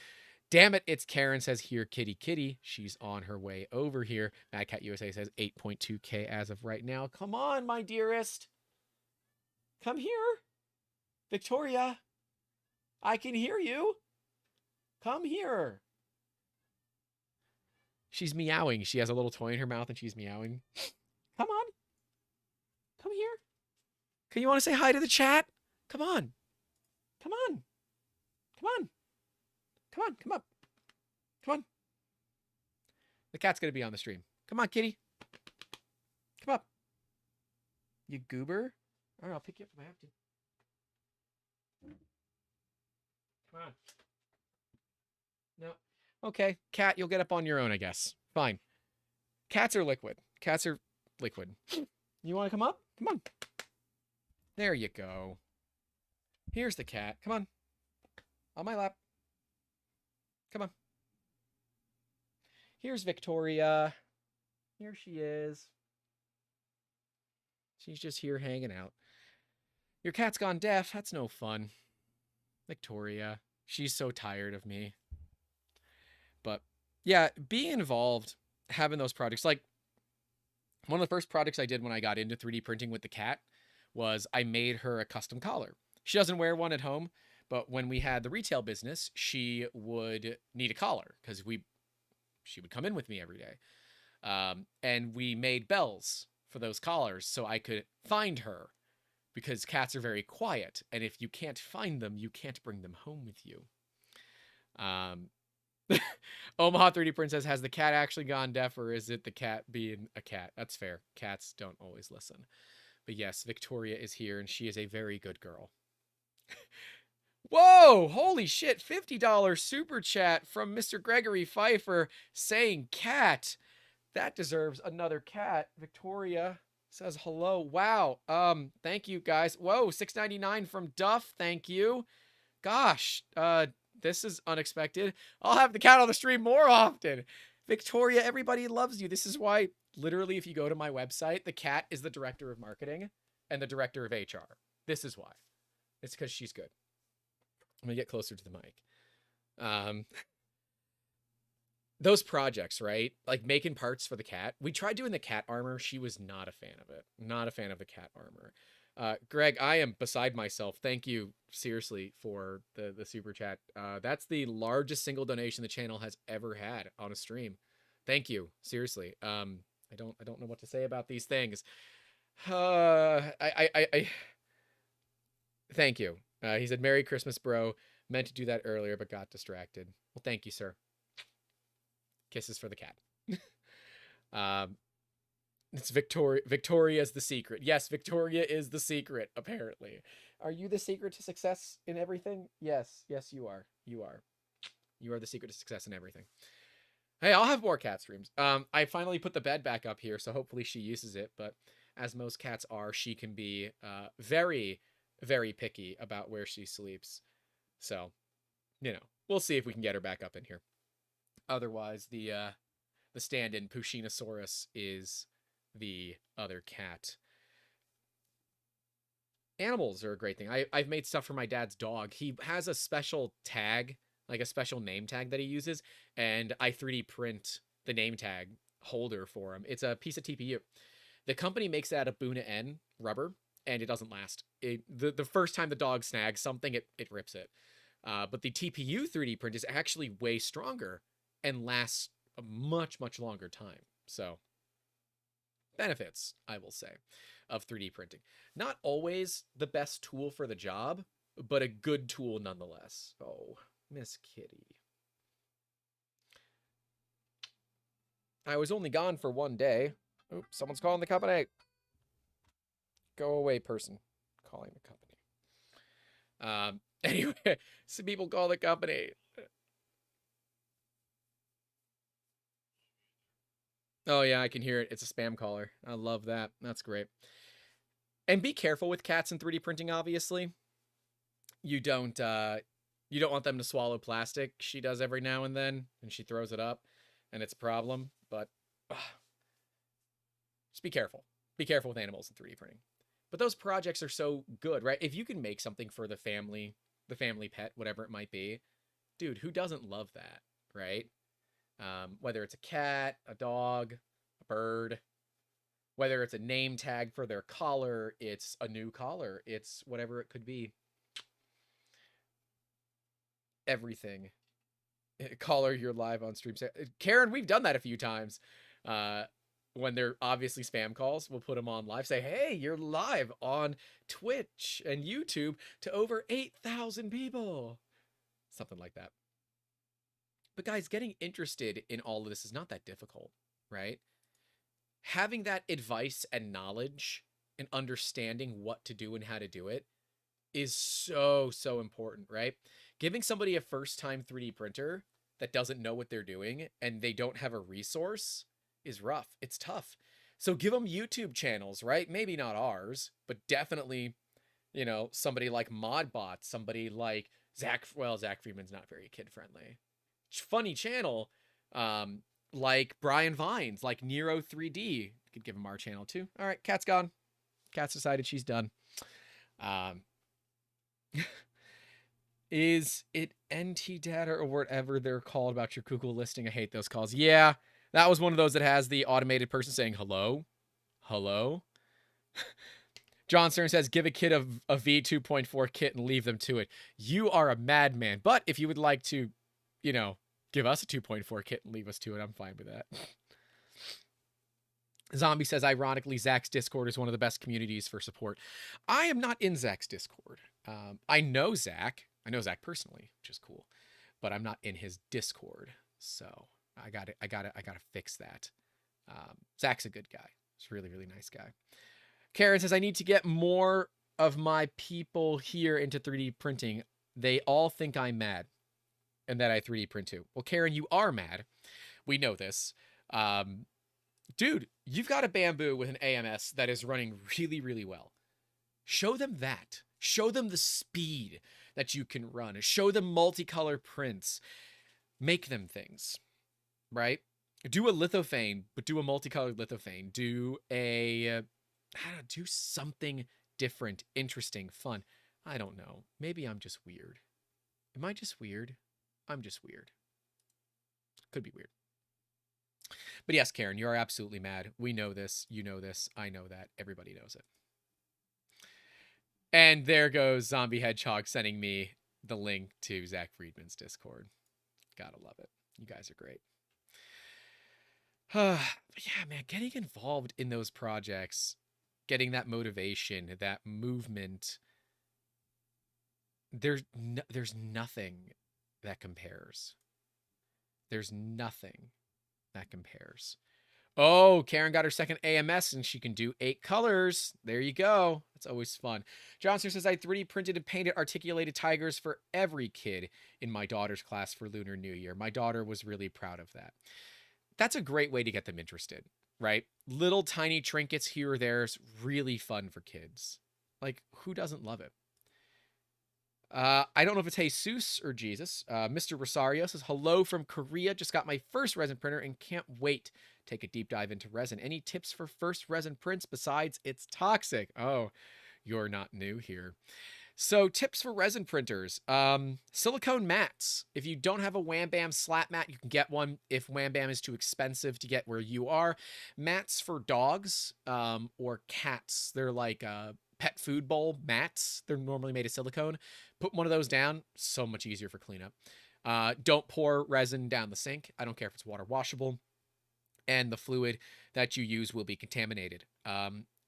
[SPEAKER 1] Damn it, it's Karen says, here, kitty, kitty. She's on her way over here. Mad Cat USA says 8.2K as of right now. Come on, my dearest. Come here. Victoria, I can hear you. Come here. She's meowing. She has a little toy in her mouth and she's meowing. Come on. Come here. Can you want to say hi to the chat? Come on. Come on. Come on. Come on. Come up. Come on. The cat's going to be on the stream. Come on, kitty. Come up. You goober. All right, I'll pick you up if I have to. Come on. No. Okay, cat, you'll get up on your own, I guess. Fine. Cats are liquid. Cats are liquid. You want to come up? Come on. There you go. Here's the cat. Come on. On my lap. Come on. Here's Victoria. Here she is. She's just here hanging out. Your cat's gone deaf. That's no fun. Victoria. She's so tired of me. But yeah, being involved, having those projects, like one of the first projects I did when I got into 3D printing with the cat was I made her a custom collar. She doesn't wear one at home, but when we had the retail business, she would need a collar because she would come in with me every day. And we made bells for those collars so I could find her, because cats are very quiet, and if you can't find them, you can't bring them home with you. Omaha 3D Princess, has the cat actually gone deaf, or is it the cat being a cat? That's fair. Cats don't always listen. But yes, Victoria is here, and she is a very good girl. Whoa! Holy shit! $50 super chat from Mr. Gregory Pfeiffer saying cat. That deserves another cat. Victoria says hello. Wow. Thank you guys. Whoa, $6.99 from Duff. Thank you. Gosh, this is unexpected. I'll have the cat on the stream more often. Victoria, everybody loves you. This is why, literally, if you go to my website, the cat is the director of marketing and the director of HR. This is why. It's because she's good. I'm going to get closer to the mic. Those projects, right? Like making parts for the cat. We tried doing the cat armor. She was not a fan of it. Not a fan of the cat armor. Greg, I am beside myself. Thank you, seriously, for the super chat. That's the largest single donation the channel has ever had on a stream. Thank you, seriously. I don't know what to say about these things. Thank you. He said, "Merry Christmas, bro. Meant to do that earlier, but got distracted." Well, thank you, sir. Kisses for the cat. It's Victoria. Victoria's the secret. Yes, Victoria is the secret, apparently. Are you the secret to success in everything? Yes. Yes, you are. You are. You are the secret to success in everything. Hey, I'll have more cat streams. I finally put the bed back up here, so hopefully she uses it. But as most cats are, she can be very, very picky about where she sleeps. So, we'll see if we can get her back up in here. Otherwise, the stand-in Pushinosaurus is the other cat. Animals are a great thing. I've made stuff for my dad's dog. He has a special tag, like a special name tag that he uses, and I 3D print the name tag holder for him. It's a piece of TPU. The company makes it out of Buna N rubber, and it doesn't last. The first time the dog snags something, it rips it. But the TPU 3D print is actually way stronger and lasts a much, much longer time. So, benefits, I will say, of 3D printing. Not always the best tool for the job, but a good tool nonetheless. Oh, Miss Kitty. I was only gone for 1 day. Oops, someone's calling the company. Go away, person. Calling the company. Anyway, some people call the company. Oh yeah, I can hear it. It's a spam caller. I love that. That's great. And be careful with cats in 3D printing, obviously. You don't you don't want them to swallow plastic. She does every now and then, and she throws it up, and it's a problem. But just be careful. Be careful with animals in 3D printing. But those projects are so good, right? If you can make something for the family pet, whatever it might be, dude, who doesn't love that, right? Whether it's a cat, a dog, a bird, whether it's a name tag for their collar, it's a new collar, it's whatever it could be. Everything. Collar, you're live on stream. Karen, we've done that a few times. When they're obviously spam calls, we'll put them on live. Say, hey, you're live on Twitch and YouTube to over 8,000 people. Something like that. But guys, getting interested in all of this is not that difficult, right? Having that advice and knowledge and understanding what to do and how to do it is so, so important, right? Giving somebody a first-time 3D printer that doesn't know what they're doing and they don't have a resource is rough. It's tough. So give them YouTube channels, right? Maybe not ours, but definitely, you know, somebody like Modbot, somebody like Zach. Well, Zach Freeman's not very kid-friendly. Funny channel, like Brian Vines, like Nero 3D. Could give him our channel too. All right, Cat's gone. Cat's decided she's done. Is it NT data or whatever they're called about your Google listing? I hate those calls. Yeah, that was one of those that has the automated person saying hello, hello. John Stern says, give a kid a V2.4 kit and leave them to it. You are a madman. But if you would like to, you know, give us a 2.4 kit and leave us to it, I'm fine with that. Zombie says, ironically, Zach's Discord is one of the best communities for support. I am not in Zach's Discord. I know Zach. I know Zach personally, which is cool, but I'm not in his Discord. So I gotta fix that. Zach's a good guy. He's a really, really nice guy. Karen says, I need to get more of my people here into 3D printing. They all think I'm mad and that I 3D print too. Well, Karen, you are mad. We know this. Dude, you've got a Bamboo with an AMS that is running really, really well. Show them that. Show them the speed that you can run. Show them multicolor prints. Make them things, right? Do a lithophane, but do a multicolored lithophane. Do a, do something different, interesting, fun. I don't know. Maybe I'm just weird. Am I just weird? I'm just weird. Could be weird. But yes, Karen, you are absolutely mad. We know this. You know this. I know that. Everybody knows it. And there goes Zombie Hedgehog sending me the link to Zach Friedman's Discord. Gotta love it. You guys are great. Yeah, man, getting involved in those projects, getting that motivation, that movement, there's nothing that compares. There's nothing that compares. Oh, Karen got her second AMS and she can do 8 colors. There you go. That's always fun. Johnson says, I 3D printed and painted articulated tigers for every kid in my daughter's class for Lunar New Year. My daughter was really proud of that. That's a great way to get them interested, right? Little tiny trinkets here or there is really fun for kids. Like, who doesn't love it? I don't know if it's Jesus or Jesus. Mr. Rosario says, hello from Korea. Just got my first resin printer and can't wait to take a deep dive into resin. Any tips for first resin prints besides it's toxic? Oh, you're not new here. So tips for resin printers. Silicone mats. If you don't have a Wham Bam slat mat, you can get one if Wham Bam is too expensive to get where you are. Mats for dogs or cats. They're like pet food bowl mats. They're normally made of silicone. Put one of those down. So much easier for cleanup. Don't pour resin down the sink. I don't care if it's water washable. And the fluid that you use will be contaminated.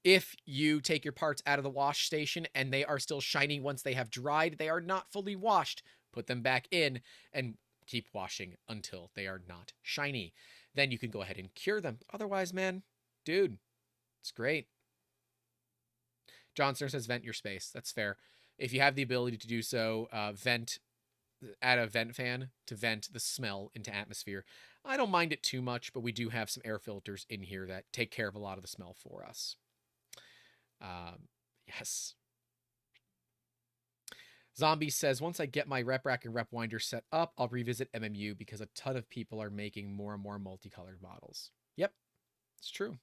[SPEAKER 1] If you take your parts out of the wash station and they are still shiny once they have dried, they are not fully washed. Put them back in and keep washing until they are not shiny. Then you can go ahead and cure them. Otherwise, man, dude, it's great. Johnson says vent your space. That's fair. If you have the ability to do so, vent add a vent fan to vent the smell into atmosphere. I don't mind it too much, but we do have some air filters in here that take care of a lot of the smell for us. Yes. Zombie says, once I get my rep rack and rep winder set up, I'll revisit MMU because a ton of people are making more and more multicolored models. Yep, it's true.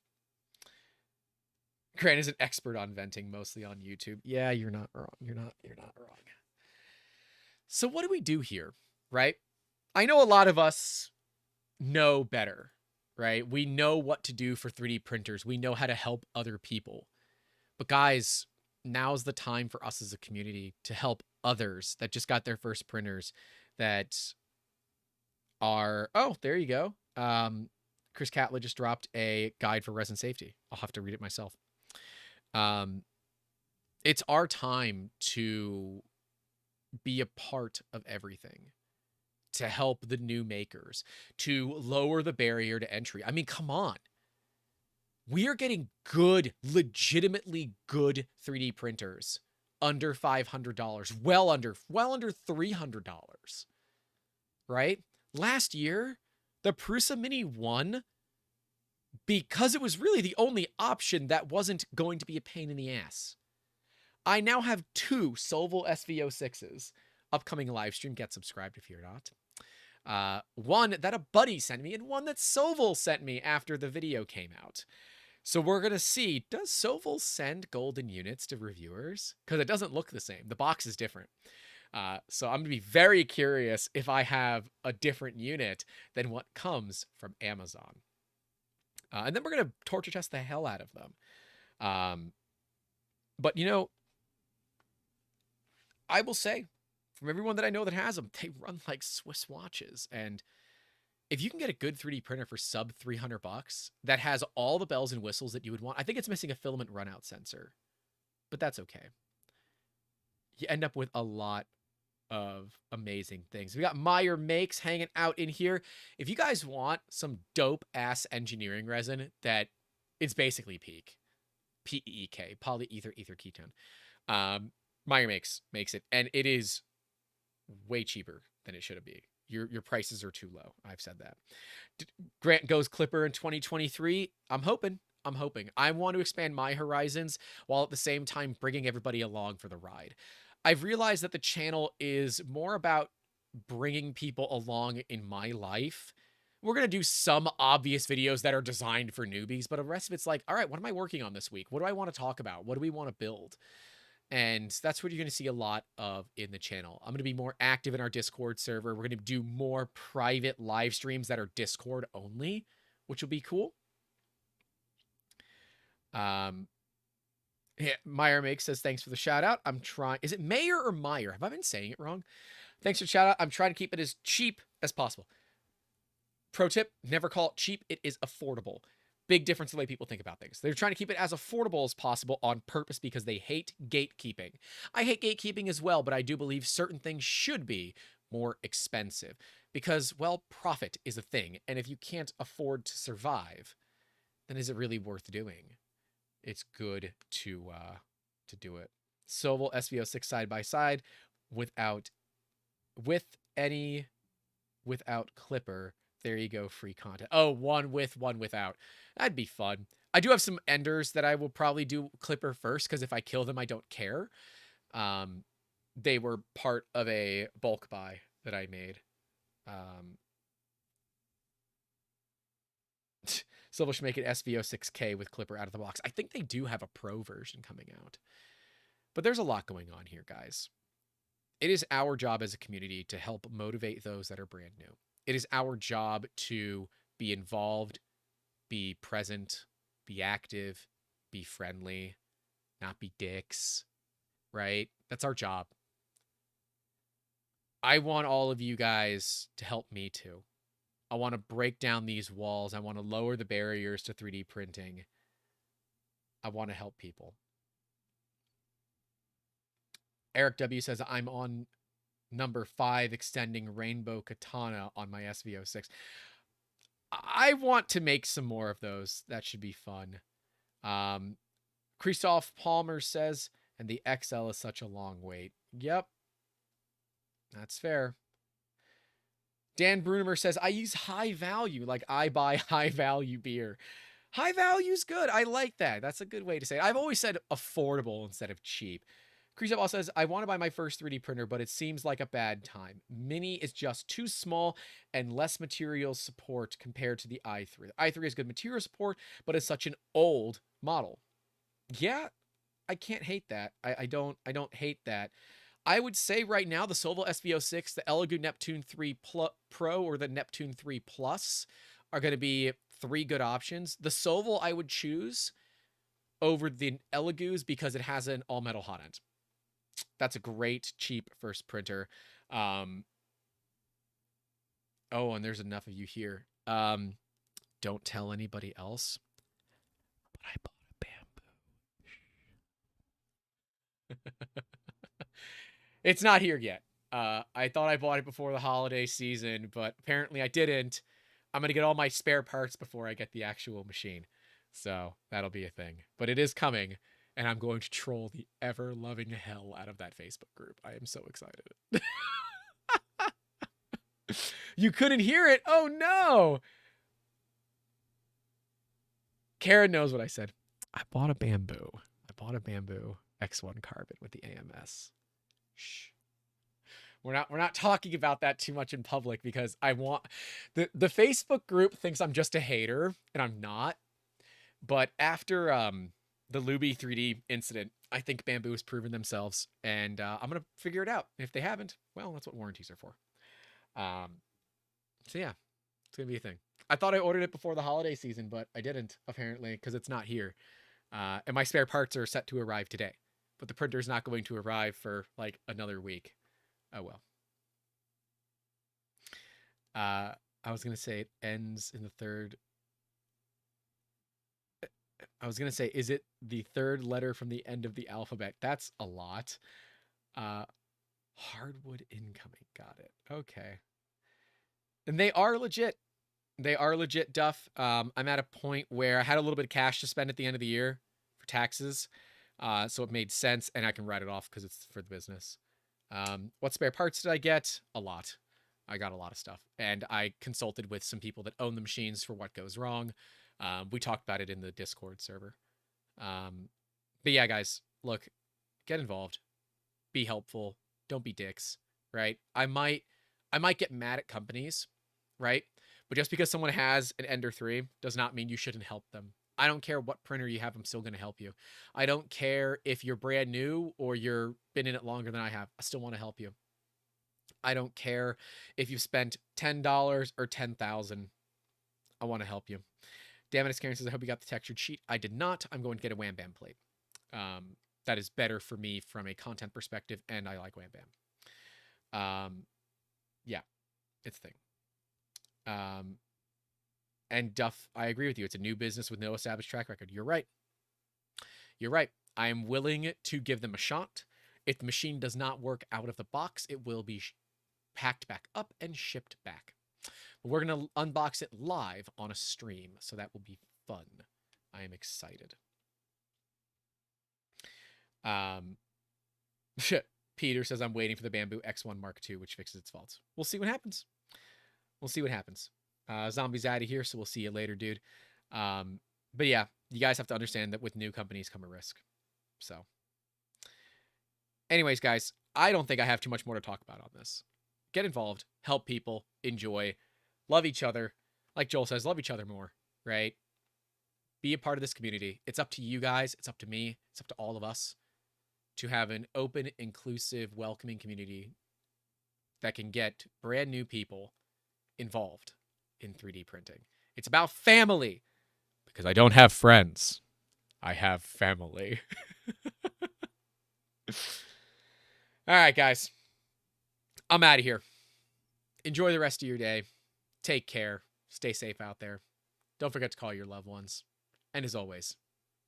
[SPEAKER 1] Grant is an expert on venting, mostly on YouTube. Yeah, you're not wrong. You're not wrong. So what do we do here, right? I know a lot of us know better, right? We know what to do for 3D printers. We know how to help other people. But guys, now's the time for us as a community to help others that just got their first printers that are, oh, there you go. Chris Catlett just dropped a guide for resin safety. I'll have to read it myself. It's our time to be a part of everything, to help the new makers, to lower the barrier to entry. I mean, come on. We are getting good, legitimately good 3D printers under $500, well under $300, right? Last year, the Prusa Mini won because it was really the only option that wasn't going to be a pain in the ass. I now have 2 Solval SV06s. Upcoming live stream, get subscribed if you're not. One that a buddy sent me and one that Solval sent me after the video came out. So we're going to see, does Solval send golden units to reviewers? Because it doesn't look the same. The box is different. So I'm going to be very curious if I have a different unit than what comes from Amazon. And then we're going to torture test the hell out of them. But, you know, I will say, from everyone that I know that has them, they run like Swiss watches. And if you can get a good 3D printer for sub $300 that has all the bells and whistles that you would want, I think it's missing a filament runout sensor, but that's okay. You end up with a lot of amazing things. We got Meyer Makes hanging out in here. If you guys want some dope ass engineering resin that it's basically PEK, polyether ether ketone. Meyer makes it, and it is way cheaper than it should be. Your prices are too low. I've said that. Grant goes Clipper in 2023. I'm hoping. I want to expand my horizons while at the same time bringing everybody along for the ride. I've realized that the channel is more about bringing people along in my life. We're going to do some obvious videos that are designed for newbies, but the rest of it's like, all right, what am I working on this week? What do I want to talk about? What do we want to build? And that's what you're going to see a lot of in the channel. I'm going to be more active in our Discord server. We're going to do more private live streams that are Discord only, which will be cool. Yeah, Meyer Makes says, thanks for the shout out. I'm trying. Is it Mayer or Meyer? Have I been saying it wrong? Thanks for the shout out. I'm trying to keep it as cheap as possible. Pro tip, never call it cheap. It is affordable. Big difference in the way people think about things. They're trying to keep it as affordable as possible on purpose because they hate gatekeeping. I hate gatekeeping as well, but I do believe certain things should be more expensive because, well, profit is a thing. And if you can't afford to survive, then is it really worth doing? It's good to do it. Solval SV06 side by side without Clipper. There you go, free content. Oh, one with, one without. That'd be fun. I do have some enders that I will probably do Clipper first, because if I kill them, I don't care. They were part of a bulk buy that I made. Silver should make an SV06K with Clipper out of the box. I think they do have a pro version coming out. But there's a lot going on here, guys. It is our job as a community to help motivate those that are brand new. It is our job to be involved, be present, be active, be friendly, not be dicks, right? That's our job. I want all of you guys to help me too. I want to break down these walls. I want to lower the barriers to 3D printing. I want to help people. Eric W says, I'm on number 5 extending Rainbow Katana on my SV06. I want to make some more of those. That should be fun. Christoph Palmer says, and the XL is such a long wait. Yep. That's fair. Dan Brunemer says, I use high value, like I buy high value beer. High value is good. I like that. That's a good way to say it. I've always said affordable instead of cheap. Creaseup also says, I want to buy my first 3D printer, but it seems like a bad time. Mini is just too small and less material support compared to the i3. The i3 has good material support, but it's such an old model. Yeah, I can't hate that. I don't hate that. I would say right now the Sovol SV06, the Elegoo Neptune 3 Pro, or the Neptune 3 Plus are going to be three good options. The Sovol I would choose over the Elegoos because it has an all-metal hot end. That's a great, cheap first printer. Oh, and there's enough of you here. Don't tell anybody else, but I bought a bamboo. It's not here yet. I thought I bought it before the holiday season, but apparently I didn't. I'm going to get all my spare parts before I get the actual machine. So that'll be a thing. But it is coming, and I'm going to troll the ever-loving hell out of that Facebook group. I am so excited. You couldn't hear it? Oh, no! Karen knows what I said. I bought a bamboo. I bought a bamboo X1 carbon with the AMS. Shh. We're not talking about that too much in public because I want the Facebook group thinks I'm just a hater, and I'm not. But after the Luby 3D incident, I think Bamboo has proven themselves, and I'm gonna figure it out. If they haven't, well, that's what warranties are for. So yeah, it's gonna be a thing. I thought I ordered it before the holiday season, but I didn't apparently because it's not here. And my spare parts are set to arrive today, but the printer's not going to arrive for like another week. Oh well. I was gonna say it ends in the third. I was gonna say, is it the third letter from the end of the alphabet? That's a lot. Hardwood incoming. Got it. Okay. And they are legit. They are legit, Duff. I'm at a point where I had a little bit of cash to spend at the end of the year for taxes. So it made sense, and I can write it off because it's for the business. What spare parts did I get? A lot. I got a lot of stuff. And I consulted with some people that own the machines for what goes wrong. We talked about it in the Discord server. But yeah, guys, look, get involved. Be helpful. Don't be dicks, right? I might get mad at companies, right? But just because someone has an Ender 3 does not mean you shouldn't help them. I don't care what printer you have, I'm still going to help you. I don't care if you're brand new or you're been in it longer than I have. I still want to help you. I don't care if you've spent $10 or $10,000. I want to help you. Damn it, Karen says, I hope you got the textured sheet. I did not. I'm going to get a Wham Bam plate. That is better for me from a content perspective, and I like Wham Bam. Yeah, it's a thing. And Duff, I agree with you. It's a new business with no established track record. You're right. You're right. I am willing to give them a shot. If the machine does not work out of the box, it will be packed back up and shipped back. But we're going to unbox it live on a stream, so that will be fun. I am excited. Peter says, I'm waiting for the Bamboo X1 Mark II, which fixes its faults. We'll see what happens. We'll see what happens. Zombie's out of here, so we'll see you later, dude. But yeah, you guys have to understand that with new companies come a risk. So anyways, guys, I don't think I have too much more to talk about on this. Get involved, help people, enjoy, love each other. Like Joel says, love each other more, right? Be a part of this community. It's up to you guys. It's up to me. It's up to all of us to have an open, inclusive, welcoming community that can get brand new people involved in 3D printing. It's about family, because I don't have friends. I have family. All right, guys. I'm out of here. Enjoy the rest of your day. Take care. Stay safe out there. Don't forget to call your loved ones. And as always,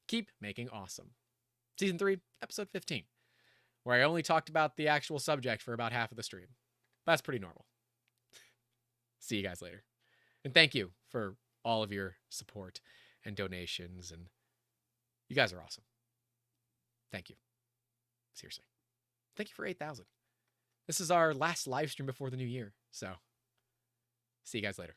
[SPEAKER 1] keep making awesome. Season 3, episode 15, where I only talked about the actual subject for about half of the stream. That's pretty normal. See you guys later. And thank you for all of your support and donations. And you guys are awesome. Thank you. Seriously. Thank you for 8,000. This is our last live stream before the new year. So See you guys later.